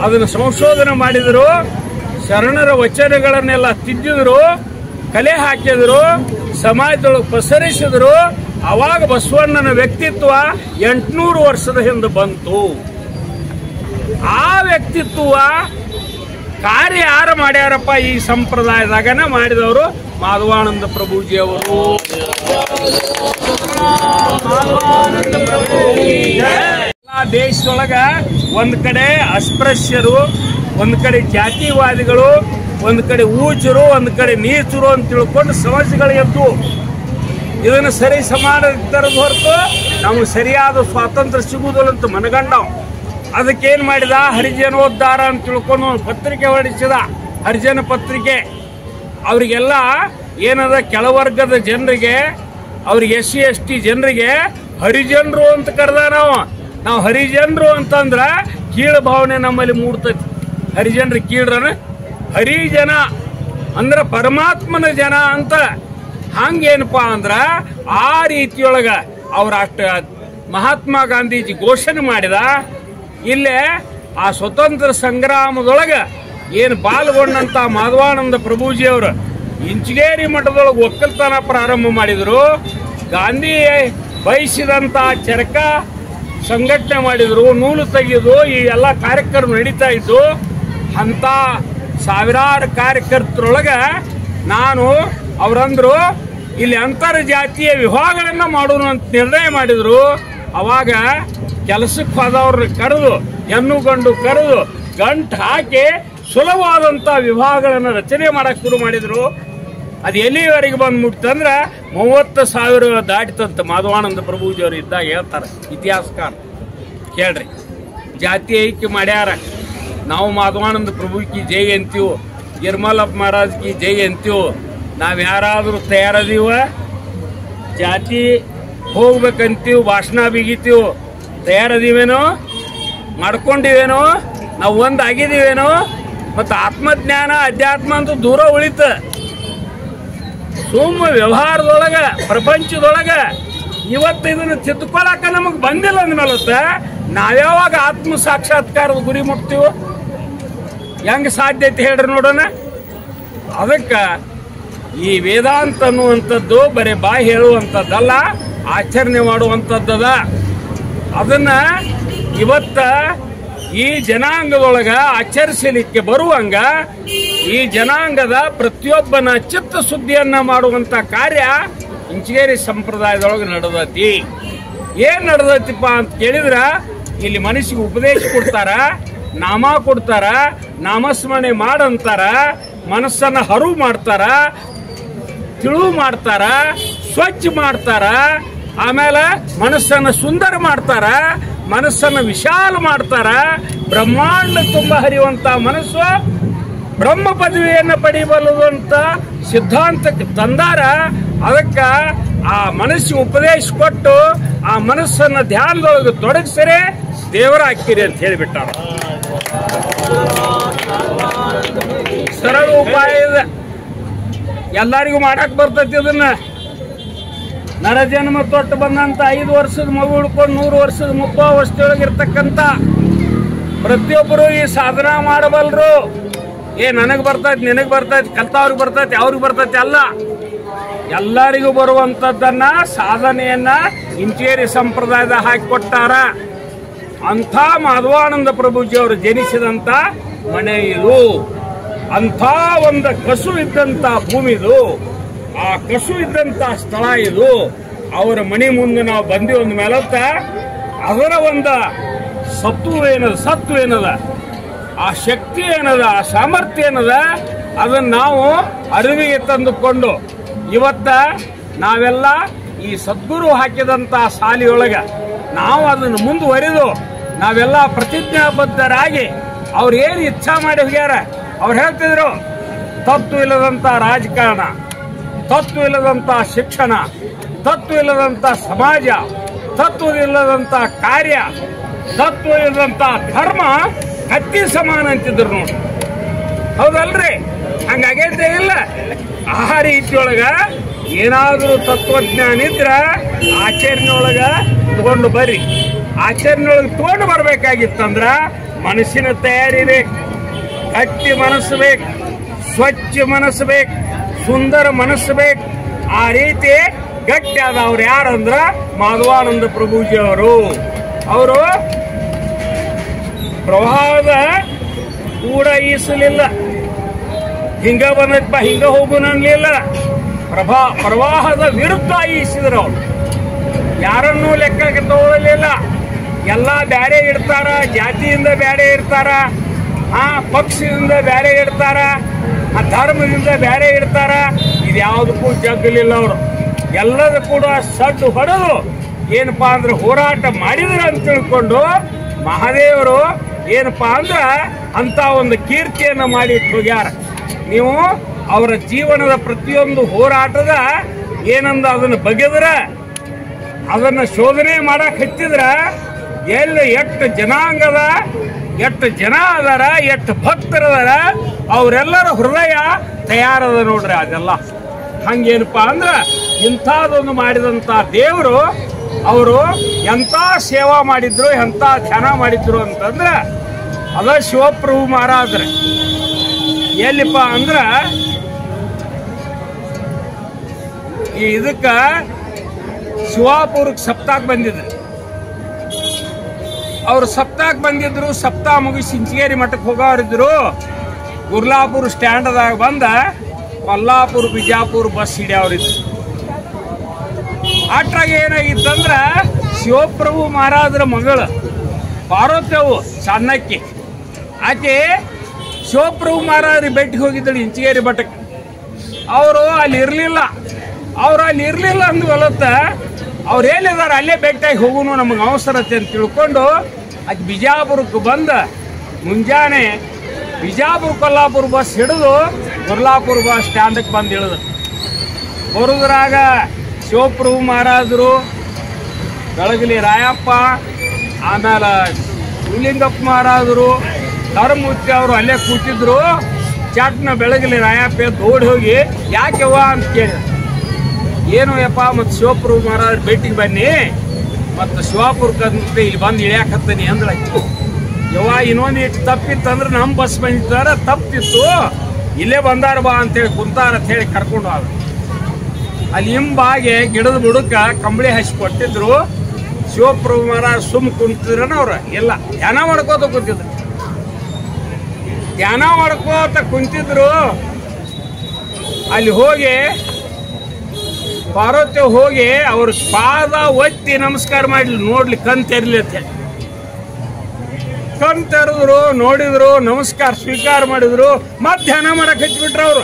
S2: ಅದನ್ನ ಸಂಶೋಧನೆ ಮಾಡಿದ್ರು, ಶರಣರ ವಚನಗಳನ್ನೆಲ್ಲ ತಿದ್ದಿದ್ರು, ಕಲೆ ಹಾಕಿದ್ರು, ಸಮಾಜದೊಳಗೆ ಪಸರಿಸಿದ್ರು. ಅವಾಗ ಬಸವಣ್ಣನ ವ್ಯಕ್ತಿತ್ವ 800 ವರ್ಷದ ಹಿಂದೆ ಬಂತು. ಆ ವ್ಯಕ್ತಿತ್ವ ಕಾರ್ಯ ಯಾರು ಮಾಡ್ಯಾರಪ್ಪ ಈ ಸಂಪ್ರದಾಯದಾಗನ ಮಾಡಿದವರು ಮಾಧವಾನಂದ ಪ್ರಭುಜಿ ಅವರು. ದೇಶದೊಳಗ ಒಂದ್ ಕಡೆ ಅಸ್ಪೃಶ್ಯರು, ಒಂದ್ ಕಡೆ ಜಾತಿವಾದಿಗಳು, ಒಂದ್ ಕಡೆ ಊಚರು, ಒಂದ್ ಕಡೆ ನೀಚರು ಅಂತ ತಿಳ್ಕೊಂಡು ಸಮಸ್ಯೆಗಳು ಎದ್ದು ಇದನ್ನು ಸರಿ ಸಮಾನ ತರದ ಹೊರತು ನಮ್ಗೆ ಸರಿಯಾದ ಸ್ವಾತಂತ್ರ್ಯ ಸಿಗುವುದಿಲ್ಲ ಅಂತ ಮನಗಂಡವ್. ಅದಕ್ಕೇನ್ ಮಾಡಿದ, ಹರಿಜನೋದ್ಧಾರ ಅಂತ ತಿಳ್ಕೊಂಡು ಒಂದು ಪತ್ರಿಕೆ ಹೊರಡಿಸಿದ, ಹರಿಜನ ಪತ್ರಿಕೆ. ಅವ್ರಿಗೆಲ್ಲ ಏನದ, ಕೆಳವರ್ಗದ ಜನರಿಗೆ, ಅವ್ರಿಗೆ SC ST ಜನರಿಗೆ ಹರಿಜನರು ಅಂತ ಕರೆದ. ನಾವು ಹರಿಜನರು ಅಂತಂದ್ರ ಕೀಳು ಭಾವನೆ ನಮ್ಮಲ್ಲಿ ಮೂಡ್ತೈತಿ. ಹರಿಜನರು ಕೀಳ್ರನ, ಹರಿಜನ ಅಂದ್ರ ಪರಮಾತ್ಮನ ಜನ ಅಂತ. ಹಂಗೇನಪ್ಪಾ ಅಂದ್ರ ಆ ರೀತಿಯೊಳಗ ಅವ್ರ ಅಷ್ಟ ಮಹಾತ್ಮ ಗಾಂಧೀಜಿ ಘೋಷಣೆ ಮಾಡಿದ. ಇಲ್ಲೇ ಆ ಸ್ವತಂತ್ರ ಸಂಗ್ರಾಮದೊಳಗ ಏನು ಪಾಲ್ಗೊಂಡಂತ ಮಾಧವಾನಂದ ಪ್ರಭುಜಿ ಅವರು ಇಂಚಗೇರಿ ಮಠದೊಳಗೆ ಒಕ್ಕಲ್ತನ ಪ್ರಾರಂಭ ಮಾಡಿದ್ರು. ಗಾಂಧಿ ಬಯಸಿದಂತ ಚರಕ ಸಂಘಟನೆ ಮಾಡಿದ್ರು, ನೂಲು ತೆಗೆದು ಈ ಎಲ್ಲ ಕಾರ್ಯಕ್ರಮ ನಡೀತಾ ಇದ್ದು. ಅಂತ ಸಾವಿರಾರು ಕಾರ್ಯಕರ್ತರೊಳಗ ನಾನು ಅವರಂದ್ರು ಇಲ್ಲಿ ಅಂತರ್ಜಾತೀಯ ವಿವಾಹಗಳನ್ನ ಮಾಡೋಣ ಅಂತ ನಿರ್ಣಯ ಮಾಡಿದ್ರು. ಅವಾಗ ಕೆಲಸಕ್ಕೆ ಹೋದವ್ರನ್ನ ಕರೆದು, ಹೆಣ್ಣು ಗಂಡು ಕರೆದು ಗಂಟು ಹಾಕಿ ಸುಲಭವಾದಂತ ವಿವಾಹಗಳನ್ನ ರಚನೆ ಮಾಡಕ್ ಶುರು ಮಾಡಿದ್ರು. ಅದು ಎಲ್ಲಿವರೆಗೆ ಬಂದು ಮುಟ್ತಂದ್ರ 30,000 ದಾಟಿತಂತ ಮಾಧವಾನಂದ ಪ್ರಭುಜಿ ಅವರು ಇದ್ದಾಗ ಹೇಳ್ತಾರೆ ಇತಿಹಾಸಕಾರ. ಕೇಳ್ರಿ, ಜಾತಿ ಐಕ್ಯ ಮಾಡ್ಯಾರ. ನಾವು ಮಾಧವಾನಂದ ಪ್ರಭುಜಿ ಜೈ ಅಂತೀವಿ, ಗಿರ್ಮಲಪ್ಪ ಮಹಾರಾಜ್ಗೆ ಜೈ ಅಂತೀವಿ. ನಾವ್ ಯಾರಾದ್ರೂ ತಯಾರದೀವ, ಜಾತಿ ಹೋಗ್ಬೇಕಂತೀವಿ, ಭಾಷಣ ಬಿಗಿತೀವಿ, ತಯಾರದೀವೇನೋ, ಮಾಡ್ಕೊಂಡಿವೇನೋ, ನಾವು ಒಂದಾಗಿದ್ದೀವೇನೋ. ಮತ್ತು ಆತ್ಮಜ್ಞಾನ ಅಧ್ಯಾತ್ಮ ಅಂತೂ ದೂರ ಉಳಿತ. ಸುಮ್ಮ ವ್ಯವಹಾರದೊಳಗ, ಪ್ರಪಂಚದೊಳಗ ಇವತ್ತು ಇದನ್ನು ತಿದ್ದುಕೊಳ್ಳಾಕ ನಮಗ್ ಬಂದಿಲ್ಲ ಅಂದ್ಮೇಲತ್ತ ನಾವ್ಯಾವಾಗ ಆತ್ಮ ಸಾಕ್ಷಾತ್ಕಾರದ ಗುರಿ ಮುಟ್ತೀವೋ ಹೆಂಗ ಸಾಧ್ಯತೆ ಹೇಳ್ರಿ ನೋಡೋಣ. ಅದಕ್ಕ ಈ ವೇದಾಂತ ಅನ್ನುವಂಥದ್ದು ಬರೀ ಬಾಯಿ ಹೇಳುವಂಥದ್ದಲ್ಲ, ಆಚರಣೆ ಮಾಡುವಂಥದ್ದದ. ಅದನ್ನ ಇವತ್ತ ಈ ಜನಾಂಗದೊಳಗ ಆಚರಿಸಲಿಕ್ಕೆ ಬರುವಂಗ ಈ ಜನಾಂಗದ ಪ್ರತಿಯೊಬ್ಬನ ಚಿತ್ತ ಸುದ್ದಿಯನ್ನ ಮಾಡುವಂತ ಕಾರ್ಯ ಇಂಚಗೇರಿ ಸಂಪ್ರದಾಯದೊಳಗೆ ನಡೆದತಿ. ಏನ್ ನಡೆದತಿಪ್ಪ ಅಂತ ಕೇಳಿದ್ರ, ಇಲ್ಲಿ ಮನಸ್ಸಿಗೆ ಉಪದೇಶ ಕೊಡ್ತಾರ, ನಾಮ ಕೊಡ್ತಾರ, ನಾಮಸ್ಮರಣೆ ಮಾಡಂತಾರ, ಮನಸ್ಸನ್ನ ಹರು ಮಾಡ್ತಾರ, ತಿಳುವು ಮಾಡ್ತಾರ, ಸ್ವಚ್ಛ ಮಾಡ್ತಾರ, ಆಮೇಲೆ ಮನಸ್ಸನ್ನ ಸುಂದರ ಮಾಡ್ತಾರ, ಮನಸ್ಸನ್ನ ವಿಶಾಲ ಮಾಡ್ತಾರ. ಬ್ರಹ್ಮಾಂಡ ತುಂಬ ಹರಿಯುವಂತ ಮನಸ್ಸು ಬ್ರಹ್ಮ ಪದವಿಯನ್ನ ಪಡೆಯಬಲ್ಲದು ಅಂತ ಸಿದ್ಧಾಂತಕ್ಕೆ ತಂದಾರ. ಅದಕ್ಕ ಆ ಮನಸ್ಸಿಗೆ ಉಪದೇಶ ಕೊಟ್ಟು ಆ ಮನಸ್ಸನ್ನ ಧ್ಯಾನದೊಳಗೆ ತೊಡಗಿಸರೆ ದೇವರ ಹಾಕಿರಿ ಅಂತ ಹೇಳಿಬಿಟ್ಟಾರ. ಸರಳ ಉಪಾಯ ಇದೆ. ಎಲ್ಲರಿಗೂ ಮಾಡಕ್ ಬರ್ತೈತಿ ಇದನ್ನ. ನರಜನ್ಮ ತೊಟ್ಟು ಬಂದಂತ 5 ವರ್ಷದ ಮಗು ಹಿಡ್ಕೊಂಡು 100 ವರ್ಷದ ಮುಪ್ಪಾವಸ್ಥೆಯೊಳಗಿರ್ತಕ್ಕಂಥ ಪ್ರತಿಯೊಬ್ಬರು ಈ ಸಾಧನ ಮಾಡಬಲ್ರು. ನನಗ್ ಬರ್ತೈತಿ, ನಿನಗ್ ಬರ್ತೈತಿ, ಕಲ್ತವ್ರಿಗೆ ಬರ್ತೈತಿ, ಅವ್ರಿಗೆ ಬರ್ತೈತಿ ಅಲ್ಲ. ಎಲ್ಲರಿಗೂ ಬರುವಂತದ್ದನ್ನ ಸಾಧನೆಯನ್ನ ಇಂಚೇರಿ ಸಂಪ್ರದಾಯದ ಹಾಕಿಕೊಟ್ಟಾರ. ಅಂಥ ಮಾಧವಾನಂದ ಪ್ರಭುಜಿಯವರು ಜನಿಸಿದಂತ ಮನೆ ಇದು. ಅಂಥ ಒಂದು ಕಸು ಇದ್ದಂತ ಭೂಮಿ ಇದು. ಆ ಕಸು ಇದ್ದಂತ ಸ್ಥಳ ಇದು. ಅವರ ಮನೆ ಮುಂದೆ ನಾವು ಬಂದಿವಿ ಒಂದು ಮೇಲತ್ತ ಅದರ ಒಂದು ಸತ್ವ ಏನದ, ಆ ಶಕ್ತಿ ಏನದ, ಆ ಸಾಮರ್ಥ್ಯ ಏನದ, ಅದನ್ನ ನಾವು ಅರಿವಿಗೆ ತಂದುಕೊಂಡು ಇವತ್ತ ನಾವೆಲ್ಲ ಈ ಸದ್ಗುರು ಹಾಕಿದಂತ ಸಾಲಿಯೊಳಗ ನಾವು ಅದನ್ನು ಮುಂದುವರಿದು ನಾವೆಲ್ಲ ಪ್ರತಿಜ್ಞಾಬದ್ಧರಾಗಿ ಅವ್ರು ಏನು ಇಚ್ಛಾ ಮಾಡಿ ಹೋಗ್ಯಾರ. ಅವ್ರು ಹೇಳ್ತಿದ್ರು, ತತ್ವ ಇಲ್ಲದಂತ ರಾಜಕಾರಣ, ತತ್ವ ಇಲ್ಲದಂತ ಶಿಕ್ಷಣ, ತತ್ವ ಇಲ್ಲದಂತ ಸಮಾಜ, ತತ್ವವಿಲ್ಲದಂತ ಕಾರ್ಯ, ತತ್ವ ಇಲ್ಲದಂತ ಧರ್ಮ ಕತ್ತಿ ಸಮಾನ ಅಂತಿದ್ರು ನೋಡಿ. ಹೌದಲ್ರಿ? ಹಂಗಾಗೈತೆ ಇಲ್ಲ? ಆ ರೀತಿಯೊಳಗ ಏನಾದ್ರೂ ತತ್ವಜ್ಞಾನ ಇದ್ರ ಆಚರಣೆಯೊಳಗ ತಗೊಂಡು ಬರ್ರಿ. ಆಚರಣೆಯೊಳಗೆ ತಗೊಂಡು ಬರ್ಬೇಕಾಗಿತ್ತಂದ್ರ ಮನಸ್ಸಿನ ತಯಾರಿ ಬೇಕು, ಗಟ್ಟಿ ಮನಸ್ಸು ಬೇಕು, ಸ್ವಚ್ಛ ಮನಸ್ಸು ಬೇಕು, ಸುಂದರ ಮನಸ್ಸು ಬೇಕು. ಆ ರೀತಿ ಗಟ್ಟಿ ಆದವ್ರು ಯಾರಂದ್ರ ಮಾಧವಾನಂದ ಪ್ರಭುಜಿ ಅವರು. ಪ್ರವಾಹದ ಕೂಡ ಈಸಲಿಲ್ಲ, ಹಿಂಗ ಬಂದಪ್ಪ ಹಿಂಗ ಹೋಗುನ ಅನ್ಲಿಲ್ಲ. ಪ್ರವಾಹದ ವಿರುದ್ಧ ಈಸಿದ್ರು. ಅವ್ರು ಯಾರನ್ನೂ ಲೆಕ್ಕಕ್ಕೆ ತಗೊಳ್ಳಲಿಲ್ಲ. ಎಲ್ಲ ಬ್ಯಾರೆ ಇಡ್ತಾರ, ಜಾತಿಯಿಂದ ಬ್ಯಾರೆ ಇಡ್ತಾರ, ಪಕ್ಷದಿಂದ ಬ್ಯಾರೆ ಇಡ್ತಾರ, ಧರ್ಮದಿಂದ ಬ್ಯಾರೆ ಇಡ್ತಾರ. ಇದ್ಯಾವುದಕ್ಕೂ ಜಗ್ಗಲಿಲ್ಲ. ಅವರು ಎಲ್ಲದ ಕೂಡ ಸಡ್ಡು ಹೊಡೆದು ಏನಪ್ಪಾ ಅಂದ್ರೆ ಹೋರಾಟ ಮಾಡಿದ್ರ ಅಂತ ತಿಳ್ಕೊಂಡು ಮಹಾದೇವರು ಏನಪ್ಪಾ ಅಂದ್ರ ಅಂತ ಒಂದು ಕೀರ್ತಿಯನ್ನ ಮಾಡಿ ಹೋಗ್ಯಾರ. ನೀವು ಅವರ ಜೀವನದ ಪ್ರತಿಯೊಂದು ಹೋರಾಟದ ಏನಂದ ಅದನ್ನ ಬಗೆದ್ರ, ಅದನ್ನ ಶೋಧನೆ ಮಾಡಕ್ ಹಚ್ಚಿದ್ರ ಎಲ್ಲಿ ಎಷ್ಟು ಜನಾಂಗದ, ಎಷ್ಟು ಜನ ಅದಾರ, ಎಷ್ಟು ಭಕ್ತರದಾರ, ಅವರೆಲ್ಲರ ಹೃದಯ ತಯಾರದ ನೋಡ್ರಿ. ಅದೆಲ್ಲ ಹಂಗೇನಪ್ಪಾ ಅಂದ್ರ ಇಂಥದೊಂದು ಮಾಡಿದಂತ ದೇವರು ಅವರು ಎಂತ ಸೇವಾ ಮಾಡಿದ್ರು, ಎಂತ ಧ್ಯಾನ ಮಾಡಿದ್ರು ಅಂತಂದ್ರ ಅದ ಶಿವಪ್ರಭು ಮಹಾರಾಜ್ರ. ಎಲ್ಲಿಪ್ಪ ಅಂದ್ರ ಇದಕ್ಕ ಶಿವಾಪುರಕ್ಕೆ ಸಪ್ತಾಕ್ ಬಂದಿದ್ರು. ಅವ್ರು ಸಪ್ತಾಕ್ ಬಂದಿದ್ರು. ಸಪ್ತಾ ಮುಗಿಸಿ ಇಂಚಗೇರಿ ಮಠಕ್ಕೆ ಹೋಗೋರಿದ್ರು. ಗುರ್ಲಾಪುರ ಸ್ಟ್ಯಾಂಡ್ದಾಗ ಬಂದ ಕೊಲ್ಲಾಪುರ ಬಿಜಾಪುರ ಬಸ್ ಹಿಡಿಯವ್ರಿದ್ರು. ಅಟ್ರಾಗ ಏನಾಗಿತ್ತಂದ್ರ ಶಿವಪ್ರಭು ಮಹಾರಾಜರ ಮಗಳು ಪಾರ್ವತವು ಸಣ್ಣಕ್ಕಿ, ಆಕೆ ಶಿವಪ್ರಭು ಮಹಾರಾಜರಿಗೆ ಭೇಟಿಗೆ ಹೋಗಿದ್ದಳು ಇಂಚಗೇರಿ ಮಠಕ್ಕೆ. ಅವರು ಅಲ್ಲಿ ಇರಲಿಲ್ಲ. ಅಂದ್ವಲತ್ತ ಅವ್ರು ಹೇಳಿದಾರೆ ಅಲ್ಲೇ ಭೇಟಿಯಾಗಿ ಹೋಗುನು, ನಮಗೆ ಅವಸರತೆ ಅಂತ ತಿಳ್ಕೊಂಡು ಅದು ಬಿಜಾಪುರಕ್ಕೆ ಬಂದ ಮುಂಜಾನೆ ಬಿಜಾಪುರ ಕೊಲ್ಲಾಪುರ ಬಸ್ ಹಿಡಿದು ಗುರ್ಲಾಪುರ ಬಸ್ ಸ್ಟ್ಯಾಂಡಕ್ಕೆ ಬಂದು ಇಳಿದು ಬರುದ್ರಾಗ ಶಿವಪ್ರಭು ಮಹಾರಾಜರು, ಬೆಳಗಲಿ ರಾಯಪ್ಪ, ಆಮೇಲೆ ಶಿವಲಿಂಗಪ್ಪ ಮಹಾರಾಜರು, ಧರ್ಮಮೂರ್ತಿ ಅವರು ಅಲ್ಲೇ ಕೂತಿದ್ರು. ಚಾಟ್ನ ಬೆಳಗಲಿ ರಾಯಪ್ಪ ಓಡಿ ಹೋಗಿ ಯಾಕೆವ್ವ ಅಂತ ಕೇಳಿದ. ಏನು ಯಪ್ಪ, ಮತ್ತು ಶಿವಪ್ರಭು ಮಹಾರಾಜ ಭೇಟಿಗೆ ಬನ್ನಿ, ಮತ್ತು ಶಿವಾಪುರಕ್ಕಂತೆ ಇಲ್ಲಿ ಬಂದು ಇಳಿಯಾಕತ್ತೀನಿ ಅಂದ್ರ. ಯವ್ವ ಇನ್ನೊಂದು ಇಟ್ಟು ತಪ್ಪಿತ್ತಂದ್ರೆ ನಮ್ಮ ಬಸ್ ಬಂದಿದ್ದಾರ, ತಪ್ಪಿತ್ತು, ಇಲ್ಲೇ ಬಂದಾರ ಬಾ ಅಂತೇಳಿ ಕುಂತಾರ ಅಂತ ಹೇಳಿ ಕರ್ಕೊಂಡು ಹೋದ. ಅಲ್ಲಿ ಹಿಂಬಾಗೆ ಗಿಡದ ಬುಡಕ ಕಂಬಳಿ ಹಸಿ ಕೊಟ್ಟಿದ್ರು. ಶಿವಪ್ರಭು ಮಹಾರಾಜ್ ಸುಮ್ ಕುಂತಿದ್ರನ ಅವ್ರ ಎಲ್ಲ ಧ್ಯಾನ ಮಾಡ್ಕೋತ ಕುಂತಿದ್ರು. ಧ್ಯಾನ ಮಾಡ್ಕೋತ ಕುಂತಿದ್ರು. ಅಲ್ಲಿ ಹೋಗಿ ಪಾರ್ವತಿ ಹೋಗಿ ಅವ್ರ ಪಾದ ಒತ್ತಿ ನಮಸ್ಕಾರ ಮಾಡ್ಲಿ, ನೋಡ್ಲಿ ಕಣ್ ತೆರ್ಲಿ ಅಂತ ಹೇಳಿ. ಕಣ್ ತೆರೆದ್ರು, ನೋಡಿದ್ರು, ನಮಸ್ಕಾರ ಸ್ವೀಕಾರ ಮಾಡಿದ್ರು, ಮತ್ ಧ್ಯಾನ ಮಾಡಕ್ ಹಚ್ಬಿಟ್ರು ಅವ್ರು.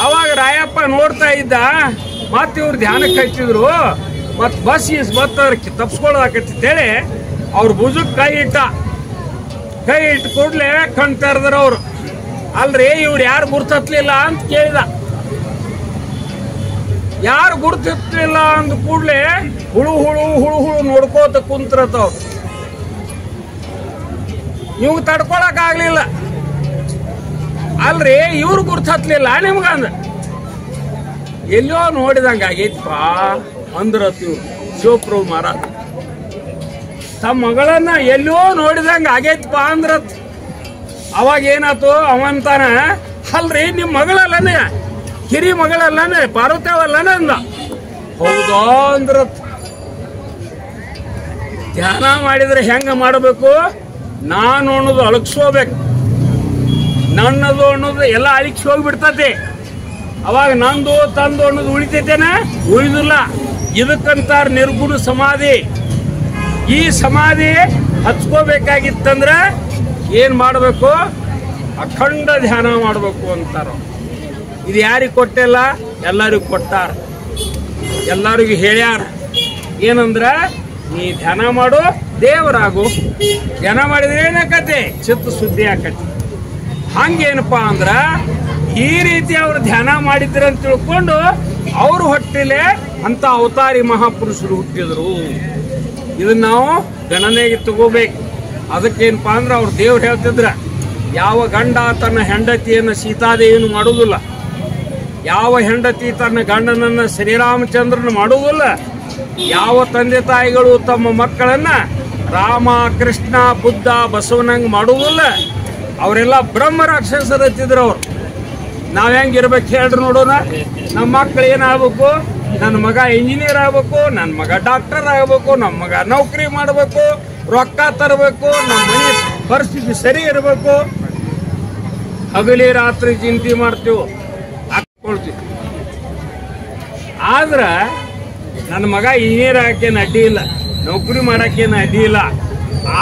S2: ಅವಾಗ ರಾಯಪ್ಪ ನೋಡ್ತಾ ಇದ್ದ, ಮತ್ ಇವ್ರು ಧ್ಯಾನಕ್ಕೆ ಹಚ್ಚಿದ್ರು. ಮತ್ ಬಸ್ ತಪ್ಸ್ಕೊಳ್ಳೋದಾಕತ್ತೇಳಿ ಅವ್ರ ಭುಜಕ್ಕೆ ಕೈ ಇಟ್ಟು ಕೂಡ್ಲೆ ಕಣ್ ತೆರೆದ್ರು ಅವ್ರು. ಅಲ್ರಿ ಇವ್ರು ಯಾರು ಗುರ್ತತ್ಲಿಲ್ಲ ಅಂತ ಕೇಳಿದ. ಯಾರು ಗುರ್ತಿರ್ಲಿಲ್ಲ ಅಂದ ಕೂಡ್ಲೆ ಹುಳು ನೋಡ್ಕೋತ ಕುಂತ್ರತವ್ರು. ಇವ್ ತಡ್ಕೊಳಕ್ ಆಗ್ಲಿಲ್ಲ. ಅಲ್ರಿ ಇವ್ರು ಗುರ್ತು ಹತ್ಲಿಲ್ಲ ನಿಮ್ಗ ಅಂದ ಎಲ್ಲೋ ನೋಡಿದಂಗ ಆಗೈತಪ್ಪ ಅಂದ್ರತ್ ಇವ್ರು ಶಿವಪ್ರಭು ಮಹಾರಾಜ ತಮ್ಮ ಮಗಳನ್ನ ಎಲ್ಲೋ ನೋಡಿದಂಗ ಆಗೈತಪ್ಪ ಅಂದ್ರತ್. ಅವಾಗ ಏನಾತು ಅವಂತಾನ ಅಲ್ರಿ ನಿಮ್ ಮಗಳಲ್ಲನೆ ಹಿರಿ ಮಗಳಲ್ಲನೆ ಪಾರ್ವತವಲ್ಲನೆ ಅಂದ. ಹೌದಾ ಅಂದ್ರತ್. ಧ್ಯಾನ ಮಾಡಿದ್ರೆ ಹೆಂಗ ಮಾಡಬೇಕು? ನಾನು ಅನ್ನೋದು ಅಳಗ್ಸೋಬೇಕು, ನನ್ನದು ಅನ್ನೋದು ಎಲ್ಲ ಅಳಿಸಿ ಹೋಗ್ಬಿಡ್ತತಿ. ಅವಾಗ ನಂದು ತಂದು ಅನ್ನೋದು ಉಳಿತೈತೇನ? ಉಳಿದಿಲ್ಲ. ಇದಕ್ಕಂತಾರ ನಿರ್ಗುಣ ಸಮಾಧಿ. ಈ ಸಮಾಧಿ ಹಚ್ಕೋಬೇಕಾಗಿತ್ತಂದ್ರ ಏನ್ ಮಾಡಬೇಕು? ಅಖಂಡ ಧ್ಯಾನ ಮಾಡಬೇಕು ಅಂತಾರ. ಇದು ಯಾರಿಗೆ ಕೊಟ್ಟಿಲ್ಲ? ಎಲ್ಲರಿಗೂ ಕೊಟ್ಟಾರ, ಎಲ್ಲರಿಗೂ ಹೇಳ್ಯಾರ. ಏನಂದ್ರ ನೀ ಧ್ಯಾನ ಮಾಡು, ದೇವರಾಗು. ಧ್ಯಾನ ಮಾಡಿದ್ರೆ ಏನಾಕತಿ? ಚಿತ್ತ ಶುದ್ಧಿ ಆಕತಿ. ಹಂಗೇನಪ್ಪಾ ಅಂದ್ರ ಈ ರೀತಿ ಅವ್ರು ಧ್ಯಾನ ಮಾಡಿದ್ರ ಅಂತ ತಿಳ್ಕೊಂಡು ಅವ್ರ ಹೊಟ್ಟಿಲೆ ಅಂತ ಅವತಾರಿ ಮಹಾಪುರುಷರು ಹುಟ್ಟಿದ್ರು. ಇದನ್ನ ನಾವು ಗಣನೆಗೆ ತಗೋಬೇಕು. ಅದಕ್ಕೇನಪ್ಪಾ ಅಂದ್ರ ಅವ್ರ ದೇವ್ರು ಹೇಳ್ತಿದ್ರ, ಯಾವ ಗಂಡ ತನ್ನ ಹೆಂಡತಿಯನ್ನು ಸೀತಾದೇವಿಯನ್ನು ಮಾಡುವುದಿಲ್ಲ, ಯಾವ ಹೆಂಡತಿ ತನ್ನ ಗಂಡನನ್ನ ಶ್ರೀರಾಮಚಂದ್ರನ ಮಾಡುವುದಿಲ್ಲ, ಯಾವ ತಂದೆ ತಾಯಿಗಳು ತಮ್ಮ ಮಕ್ಕಳನ್ನ ರಾಮ ಕೃಷ್ಣ ಬುದ್ಧ ಬಸವನಂಗ್ ಮಾಡುವುದಿಲ್ಲ, ಅವರೆಲ್ಲ ಬ್ರಹ್ಮ ರಾಕ್ಷಸರು ಹತ್ತಿದ್ರು. ಅವ್ರು ನಾವ್ ಹೆಂಗಿರ್ಬೇಕು ಹೇಳ್ರಿ ನೋಡೋಣ. ನಮ್ಮ ಮಕ್ಕಳು ಏನಾಗಬೇಕು? ನನ್ನ ಮಗ ಇಂಜಿನಿಯರ್ ಆಗ್ಬೇಕು, ನನ್ನ ಮಗ ಡಾಕ್ಟರ್ ಆಗ್ಬೇಕು, ನಮ್ಮ ಮಗ ನೌಕರಿ ಮಾಡಬೇಕು, ರೊಕ್ಕ ತರಬೇಕು, ನಮ್ಮ ಮನೆ ಪರಿಸ್ಥಿತಿ ಸರಿ ಇರಬೇಕು. ಹಗಲಿ ರಾತ್ರಿ ಚಿಂತೆ ಮಾಡ್ತೀವಿ, ಹಾಕೊಳ್ತೀವಿ. ಆದ್ರ ನನ್ನ ಮಗ ಇಂಜಿನಿಯರ್ ಆಗಕ್ಕೇನು ಅಡ್ಡಿ ಇಲ್ಲ, ನೌಕರಿ ಮಾಡಕ್ಕೇನು ಅಡ್ಡಿ ಇಲ್ಲ.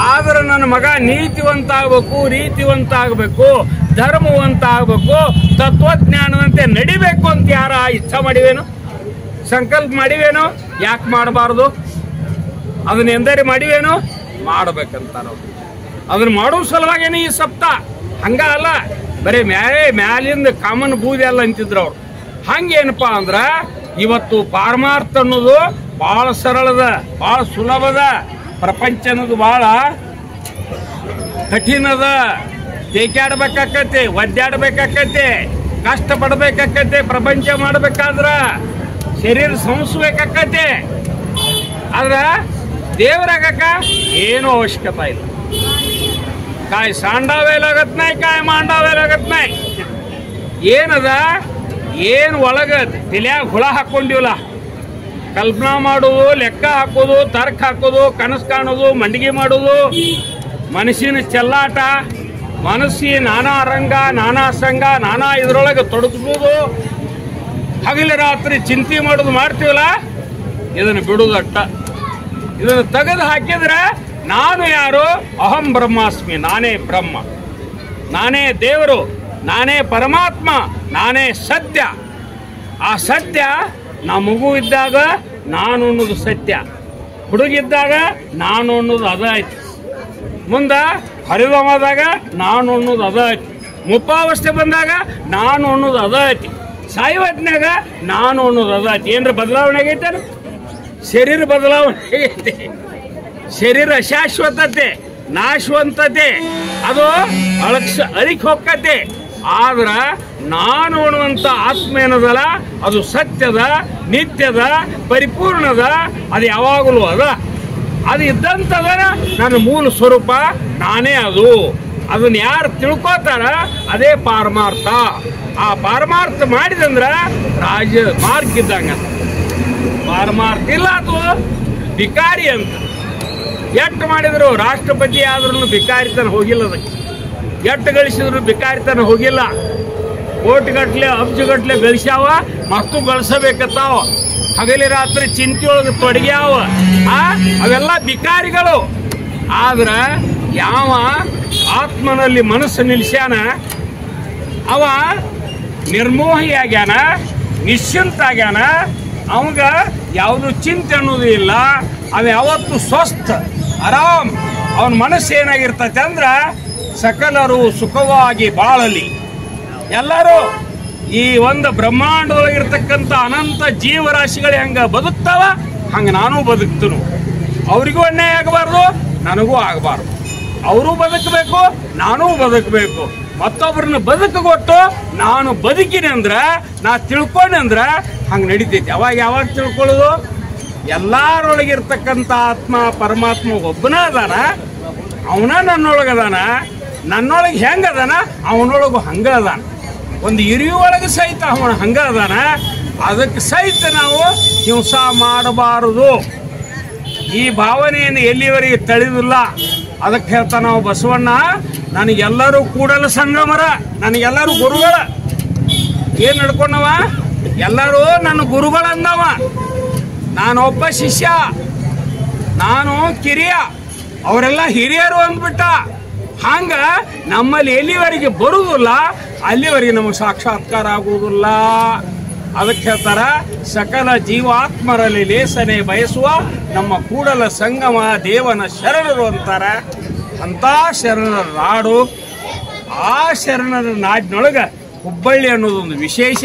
S2: ಆದ್ರೆ ನನ್ನ ಮಗ ನೀತಿವಂತ ಆಗ್ಬೇಕು, ರೀತಿವಂತ ಆಗ್ಬೇಕು, ಧರ್ಮವಂತ ಆಗ್ಬೇಕು, ತತ್ವಜ್ಞಾನವಂತೆ ನಡಿಬೇಕು ಅಂತ ಯಾರ ಇಚ್ಛೆ ಮಾಡಿವೇನು? ಸಂಕಲ್ಪ ಮಾಡಿವೇನು? ಯಾಕೆ ಮಾಡಬಾರ್ದು? ಅದನ್ನ ಎಂದರೆ ಮಾಡಿವೇನು? ಮಾಡ್ಬೇಕಂತಾರ. ಅದನ್ನ ಮಾಡೋ ಸಲುವಾಗೇನೆ ಈ ಸಪ್ತ. ಹಂಗ ಅಲ್ಲ ಬರೀ ಮ್ಯಾಲಿಂದ ಕಾಮನ್ ಬೂದಿ ಅಲ್ಲ ಅಂತಿದ್ರು ಅವ್ರು. ಹಂಗೇನಪ್ಪಾ ಅಂದ್ರ ಇವತ್ತು ಪಾರಮಾರ್ಥ ಅನ್ನೋದು ಬಹಳ ಸರಳದ, ಬಹಳ ಸುಲಭದ. ಪ್ರಪಂಚ ಅನ್ನೋದು ಬಹಳ ಕಠಿಣದ. ತೇಕಾಡ್ಬೇಕಾಕತಿ, ಒದ್ದಾಡ್ಬೇಕಾಕತಿ, ಕಷ್ಟ ಪಡ್ಬೇಕಾಕತಿ. ಪ್ರಪಂಚ ಮಾಡ್ಬೇಕಾದ್ರ ಶರೀರ ಸಂಸ್ಬೇಕಾಕತಿ. ಆದ್ರ ದೇವರಾಗಕ್ಕ ಏನೂ ಅವಶ್ಯಕತೆ ಇಲ್ಲ. ಕಾಯಿ ಸಾಂಡಾವೇಲಾಗತ್ ನಾಯ್, ಕಾಯಿ ಮಾಂಡಾವೇಲಾಗತ್ ನಾಯ್. ಏನದ? ಏನು ಒಳಗ ತಲೆಯಾಗ ಹುಳ ಹಾಕೊಂಡಿವಲ್ಲ, ಕಲ್ಪನಾ ಮಾಡೋದು, ಲೆಕ್ಕ ಹಾಕೋದು, ತರ್ಕ ಹಾಕೋದು, ಕನಸು ಕಾಣೋದು, ಮಂಡಿಗೆ ಮಾಡೋದು, ಮನಸ್ಸಿನ ಚೆಲ್ಲಾಟ, ಮನಸ್ಸಿ ನಾನಾ ರಂಗ, ನಾನಾ ಸಂಘ, ನಾನಾ ಇದ್ರೊಳಗೆ ತೊಡಗಿಸೋದು, ಹಗಲು ರಾತ್ರಿ ಚಿಂತೆ ಮಾಡೋದು ಮಾಡ್ತೀವಲ್ಲ, ಇದನ್ನು ಬಿಡುದಟ್ಟ. ಇದನ್ನು ತೆಗೆದು ಹಾಕಿದ್ರೆ ನಾನು ಯಾರು? ಅಹಂ ಬ್ರಹ್ಮಾಸ್ಮಿ, ನಾನೇ ಬ್ರಹ್ಮ, ನಾನೇ ದೇವರು, ನಾನೇ ಪರಮಾತ್ಮ, ನಾನೇ ಸತ್ಯ. ಆ ಸತ್ಯ ನಾ ಮಗು ಇದ್ದಾಗ ನಾನು ಅನ್ನೋದು ಸತ್ಯ, ಹುಡುಗಿದ್ದಾಗ ನಾನು ಅನ್ನೋದು ಅದ ಆಯ್ತು, ಮುಂದ ಹರಿದವಾದಾಗ ನಾನು ಅನ್ನೋದು ಅದ ಐತಿ, ಮುಪ್ಪಾವಸ್ಥೆ ಬಂದಾಗ ನಾನು ಅನ್ನೋದು ಅದ ಐತಿ, ಸಾಯುವತ್ನಾಗ ನಾನು ಅನ್ನೋದು ಅದ ಐತಿ. ಏನ್ರ ಬದಲಾವಣೆ ಆಗೈತೆ? ಶರೀರ ಬದಲಾವಣೆ ಆಗೈತಿ. ಶರೀರ ಶಾಶ್ವತತೆ, ನಾಶವಂತತೆ, ಅದು ಅಳಿಕ್ ಹೋಗ್ತತೆ. ಆದ್ರ ನಾನು ಅನ್ನುವಂತ ಆತ್ಮ ಏನದಲ್ಲ, ಅದು ಸತ್ಯದ, ನಿತ್ಯದ, ಪರಿಪೂರ್ಣದ. ಅದು ಯಾವಾಗಲೂ ಅದ. ಅದು ಇದ್ದಂತದ ನನ್ನ ಮೂಲ ಸ್ವರೂಪ, ನಾನೇ ಅದು. ಅದನ್ನ ಯಾರು ತಿಳ್ಕೋತಾರ ಅದೇ ಪಾರಮಾರ್ಥ. ಆ ಪಾರಮಾರ್ಥ ಮಾಡಿದಂದ್ರ ರಾಜ ಮಾರ್ಗ ಇದ್ದಂಗ. ಪಾರಮಾರ್ಥ ಇಲ್ಲ ಅದು ಭಿಕಾರಿ ಅಂತ. ಎಟ್ಟು ಮಾಡಿದ್ರು ರಾಷ್ಟ್ರಪತಿ ಆದ್ರೂ ಭಿಕಾರಿತನ ಹೋಗಿಲ್ಲ. ಅದಕ್ಕೆ ಎಟ್ಟು ಗಳಿಸಿದ್ರು ಭಿಕಾರಿತನ ಹೋಗಿಲ್ಲ. ಕೋಟಿಗಟ್ಲೆ ಅಬ್ಜಗಟ್ಲೆ ಗಳಿಸ್ಯಾವ, ಮಸ್ತು ಗಳಿಸಬೇಕತ್ತಾವ. ಹಗಲಿ ರಾತ್ರಿ ಚಿಂತೆಯೊಳಗೆ ತೊಡಗ್ಯಾವ. ಅವೆಲ್ಲ ಭಿಕಾರಿಗಳು. ಆದ್ರ ಯಾವ ಆತ್ಮನಲ್ಲಿ ಮನಸ್ಸು ನಿಲ್ಸ್ಯಾನ ಅವ ನಿರ್ಮೋಹಿಯಾಗ್ಯಾನ, ನಿಶ್ಚಿಂತ ಆಗ್ಯಾನ. ಅವಾಗ ಯಾವುದು ಚಿಂತೆ ಅನ್ನೋದು ಇಲ್ಲ. ಅವ ಯಾವತ್ತು ಸ್ವಸ್ಥ ಆರಾಮ್. ಅವನ ಮನಸ್ಸು ಏನಾಗಿರ್ತೈತೆ ಅಂದ್ರ ಸಕಲರು ಸುಖವಾಗಿ ಬಾಳಲಿ. ಎಲ್ಲರೂ ಈ ಒಂದು ಬ್ರಹ್ಮಾಂಡದೊಳಗಿರ್ತಕ್ಕಂಥ ಅನಂತ ಜೀವರಾಶಿಗಳು ಹೆಂಗ ಬದುಕ್ತಾವ ಹಂಗ ನಾನು ಬದುಕ್ತನು. ಅವರಿಗೂ ಅನ್ಯಾಯ ಆಗಬಾರ್ದು, ನನಗೂ ಆಗಬಾರ್ದು. ಅವರು ಬದುಕಬೇಕು, ನಾನೂ ಬದುಕಬೇಕು. ಮತ್ತೊಬ್ಬರನ್ನ ಬದುಕಗೊಟ್ಟು ನಾನು ಬದುಕಿನಿ ಅಂದ್ರ, ನಾ ತಿಳ್ಕೊಂಡೆ ಅಂದ್ರ ಹಂಗೆ ನಡೀತೈತಿ. ಯಾವಾಗ ತಿಳ್ಕೊಳ್ಳೋದು? ಎಲ್ಲರೊಳಗಿರ್ತಕ್ಕಂಥ ಆತ್ಮ ಪರಮಾತ್ಮ ಒಬ್ಬನ ಅದಾನ, ಅವನ ನನ್ನೊಳಗದಾನ. ನನ್ನೊಳಗೆ ಹೆಂಗ ಅದಾನ ಅವನೊಳಗು ಹಂಗ ಅದಾನ. ಒಂದು ಹಿರಿಯೊಳಗೆ ಸಹಿತ ಅವನ ಹಂಗ ಅದಾನ. ಅದಕ್ಕೆ ಸಹಿತ ನಾವು ಹಿಂಸಾ ಮಾಡಬಾರದು. ಈ ಭಾವನೆಯನ್ನು ಎಲ್ಲಿವರೆಗೆ ತಳೆದಿಲ್ಲ ಅದಕ್ಕೆ ಹೇಳ್ತಾ ನಾವು ಬಸವಣ್ಣ, ನನಗೆಲ್ಲರೂ ಕೂಡಲ ಸಂಗಮರ, ನನಗೆಲ್ಲರೂ ಗುರುಗಳ. ಏನು ನಡ್ಕೊಂಡವ? ಎಲ್ಲರೂ ನನ್ನ ಗುರುಗಳಂದವ. ನಾನೊಬ್ಬ ಶಿಷ್ಯ, ನಾನು ಕಿರಿಯ, ಅವರೆಲ್ಲ ಹಿರಿಯರು ಅಂದ್ಬಿಟ್ಟ. ಹಂಗ ನಮ್ಮಲ್ಲಿ ಎಲ್ಲಿವರೆಗೆ ಬರುವುದಿಲ್ಲ ಅಲ್ಲಿವರೆಗೆ ನಮಗೆ ಸಾಕ್ಷಾತ್ಕಾರ ಆಗುವುದಿಲ್ಲ. ಅದಕ್ಕೆ ಹೇಳ್ತಾರ, ಸಕಲ ಜೀವಾತ್ಮರಲ್ಲಿ ಲೇಸನೆ ಬಯಸುವ ನಮ್ಮ ಕೂಡಲ ಸಂಗಮ ದೇವನ ಶರಣರು ಅಂತಾರ. ಅಂತ ಶರಣರ ನಾಡು. ಆ ಶರಣರ ನಾಡಿನೊಳಗೆ ಹುಬ್ಬಳ್ಳಿ ಅನ್ನೋದೊಂದು ವಿಶೇಷ.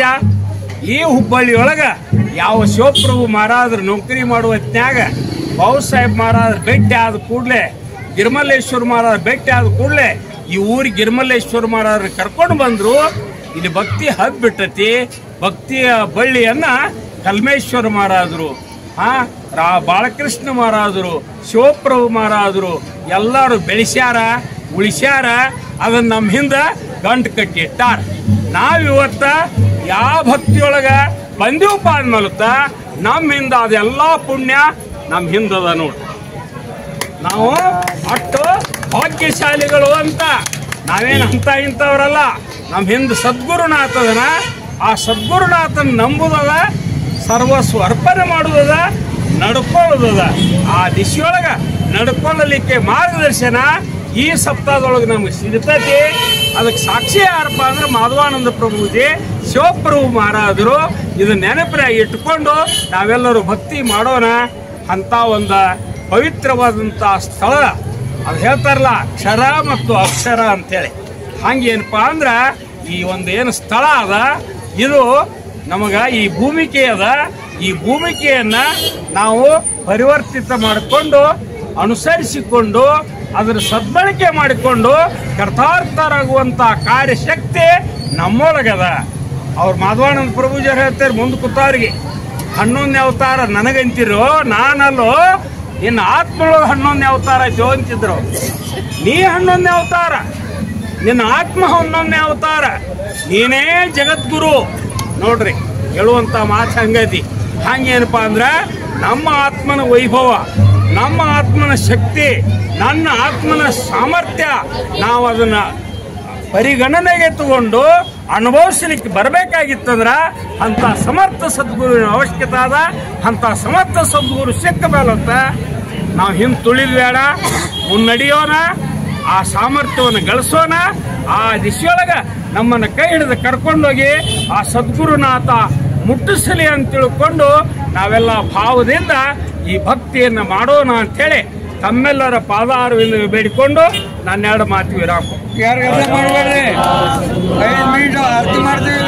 S2: ಈ ಹುಬ್ಬಳ್ಳಿಯೊಳಗೆ ಯಾವ ಶಿವಪ್ರಭು ಮಹಾರಾಜರು ನೌಕರಿ ಮಾಡುವ ಹೊತ್ನ್ಯಾಗ ಬಾಬು ಸಾಹೇಬ್ ಮಹಾರಾಜರು ಭೇಟಿ ಆದ ಕೂಡಲೇ, ಗಿರಿಮಲ್ಲೇಶ್ವರ ಮಹಾರಾಜರು ಭೇಟಿ ಆದ ಕೂಡಲೇ ಈ ಊರಿಗೆ ಗಿರಿಮಲ್ಲೇಶ್ವರ ಮಹಾರಾಜರು ಕರ್ಕೊಂಡು ಬಂದರು. ಇಲ್ಲಿ ಭಕ್ತಿ ಹಬ್ಬಿಟ್ಟತಿ. ಭಕ್ತಿಯ ಬಳ್ಳಿಯನ್ನ ಕಲ್ಮೇಶ್ವರ ಮಹಾರಾಜರು, ಬಾಳಕೃಷ್ಣ ಮಹಾರಾಜರು, ಶಿವಪ್ರಭು ಮಹಾರಾಜರು ಎಲ್ಲರೂ ಬೆಳೆಸ್ಯಾರ, ಉಳಿಸ್ಯಾರ. ಅದನ್ನ ನಮ್ಮ ಹಿಂದೆ ಗಂಟು ಕಟ್ಟಿ ಇಟ್ಟಾರ. ನಾವಿವತ್ತ ಯಾವ ಭಕ್ತಿಯೊಳಗ ಬಂದೀವಪ್ಪ ಅಂದ್ಮಲತ್ತ ನಮ್ಮ ಹಿಂದ ಅದೆಲ್ಲ ಪುಣ್ಯ ನಮ್ಮ ಹಿಂದದ ನೋಡಿ. ನಾವು ಅಷ್ಟು ಭಾಗ್ಯಶಾಲಿಗಳು ಅಂತ ನಾವೇನು ಅಂತ ಇಂಥವ್ರಲ್ಲ. ನಮ್ಮ ಹಿಂದೆ ಸದ್ಗುರುನಾಥದನ. ಆ ಸದ್ಗುರುನಾಥನ ನಂಬುದದ, ಸರ್ವಸ್ವ ಅರ್ಪಣೆ ಮಾಡುವುದದ, ನಡ್ಕೊಳ್ಳೋದದ. ಆ ದಿಶೆಯೊಳಗೆ ನಡ್ಕೊಳ್ಳಲಿಕ್ಕೆ ಮಾರ್ಗದರ್ಶನ ಈ ಸಪ್ತಾಹದೊಳಗೆ ನಮಗೆ ಸಿಗ್ತೈತಿ. ಅದಕ್ಕೆ ಸಾಕ್ಷಿ ಯಾರಪ್ಪ ಅಂದ್ರೆ ಮಾಧವಾನಂದ ಪ್ರಭುಜಿ, ಶಿವಪ್ರಭು ಮಹಾರಾಜರು. ಇದನ್ನ ನೆನಪಿನಾಗಿ ಇಟ್ಕೊಂಡು ನಾವೆಲ್ಲರೂ ಭಕ್ತಿ ಮಾಡೋಣ. ಅಂತ ಒಂದು ಪವಿತ್ರವಾದಂಥ ಸ್ಥಳ. ಅದು ಹೇಳ್ತಾರಲ್ಲ ಕ್ಷರ ಮತ್ತು ಅಕ್ಷರ ಅಂತೇಳಿ. ಹಂಗೇನಪ್ಪ ಅಂದ್ರೆ ಈ ಒಂದು ಏನು ಸ್ಥಳ ಅದ, ಇದು ನಮಗೆ ಈ ಭೂಮಿಕೆ ಅದ. ಈ ಭೂಮಿಕೆಯನ್ನು ನಾವು ಪರಿವರ್ತಿತ ಮಾಡಿಕೊಂಡು, ಅನುಸರಿಸಿಕೊಂಡು, ಅದರ ಸದ್ಬಳಕೆ ಮಾಡಿಕೊಂಡು ಕೃತಾರ್ಥರಾಗುವಂಥ ಕಾರ್ಯಶಕ್ತಿ ನಮ್ಮೊಳಗದ. ಅವ್ರು ಮಾಧವಾನಂದ ಪ್ರಭುಜರು ಹೇಳ್ತಾರೆ ಮುಂದೆ ಕೂತವ್ರಿಗೆ, 11ನೇ ಅವತಾರ ನನಗಂತಿರೋ, ನಾನಲ್ಲೋ ಇನ್ನು ಆತ್ಮೊಳಗೆ 11ನೇ ಅವತಾರ ಐತೋ ಅಂತಿದ್ರು. ನೀ 11ನೇ ಅವತಾರ, ನಿನ್ನ ಆತ್ಮ 11ನೇ ಅವತಾರ, ನೀನೇ ಜಗದ್ಗುರು. ನೋಡ್ರಿ ಹೇಳುವಂಥ ಮಾತು ಹಂಗತಿ. ಹಂಗೇನಪ್ಪ ಅಂದ್ರೆ ನಮ್ಮ ಆತ್ಮನ ವೈಭವ, ನಮ್ಮ ಆತ್ಮನ ಶಕ್ತಿ, ನನ್ನ ಆತ್ಮನ ಸಾಮರ್ಥ್ಯ ನಾವು ಅದನ್ನ ಪರಿಗಣನೆಗೆ ತಗೊಂಡು ಅನುಭವಿಸಲಿಕ್ಕೆ ಬರಬೇಕಾಗಿತ್ತಂದ್ರ ಅಂತ ಸಮರ್ಥ ಸದ್ಗುರುವಿನ ಅವಶ್ಯಕತೆ ಅದ. ಅಂತ ಸಮರ್ಥ ಸದ್ಗುರು ಸಿಕ್ಕ ಮೇಲಂತ ನಾವು ಹಿಂದೆ ತುಳಿಬೇಡ, ಮುನ್ನಡೆಯೋಣ, ಆ ಸಾಮರ್ಥ್ಯವನ್ನು ಗಳಿಸೋಣ. ಆ ದಿಶೆಯೊಳಗೆ ನಮ್ಮನ್ನು ಕೈ ಹಿಡಿದು ಕರ್ಕೊಂಡೋಗಿ ಆ ಸದ್ಗುರುನಾಥ ಮುಟ್ಟಿಸಲಿ ಅಂತ ತಿಳ್ಕೊಂಡು ನಾವೆಲ್ಲ ಭಾವದಿಂದ ಈ ಭಕ್ತಿಯನ್ನು ಮಾಡೋಣ ಅಂಥೇಳಿ ತಮ್ಮೆಲ್ಲರ ಪಾದಾರವಿಂದ ಬೇಡಿಕೊಂಡು ನಾನೆರಡು ಮಾತು ವಿರಾಮ.
S3: ಯಾರಿಗೆಲ್ಲ ಮಾಡಬೇಡ್ರಿ, 5 ಮಿನಿಟ್ ಆರತಿ ಮಾಡ್ತೀವಿ.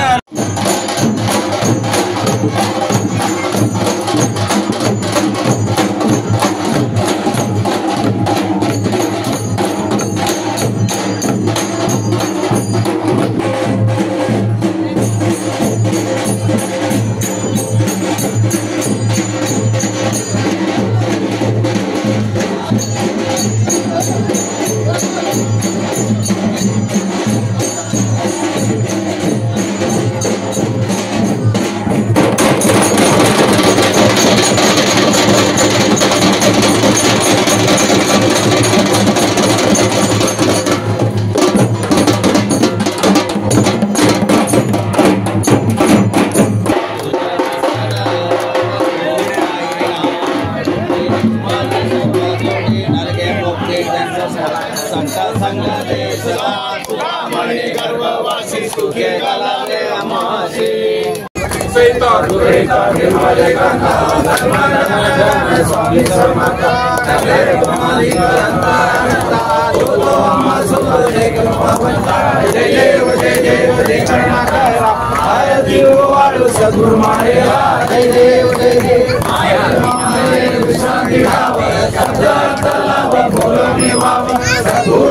S3: सद्गुरु मारेगा जय देव जय देव माया माया विश्रांति भाव सद्गुरु तल्ला बोलो निवाव सद्गुरु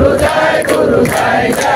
S3: गुरु जय जय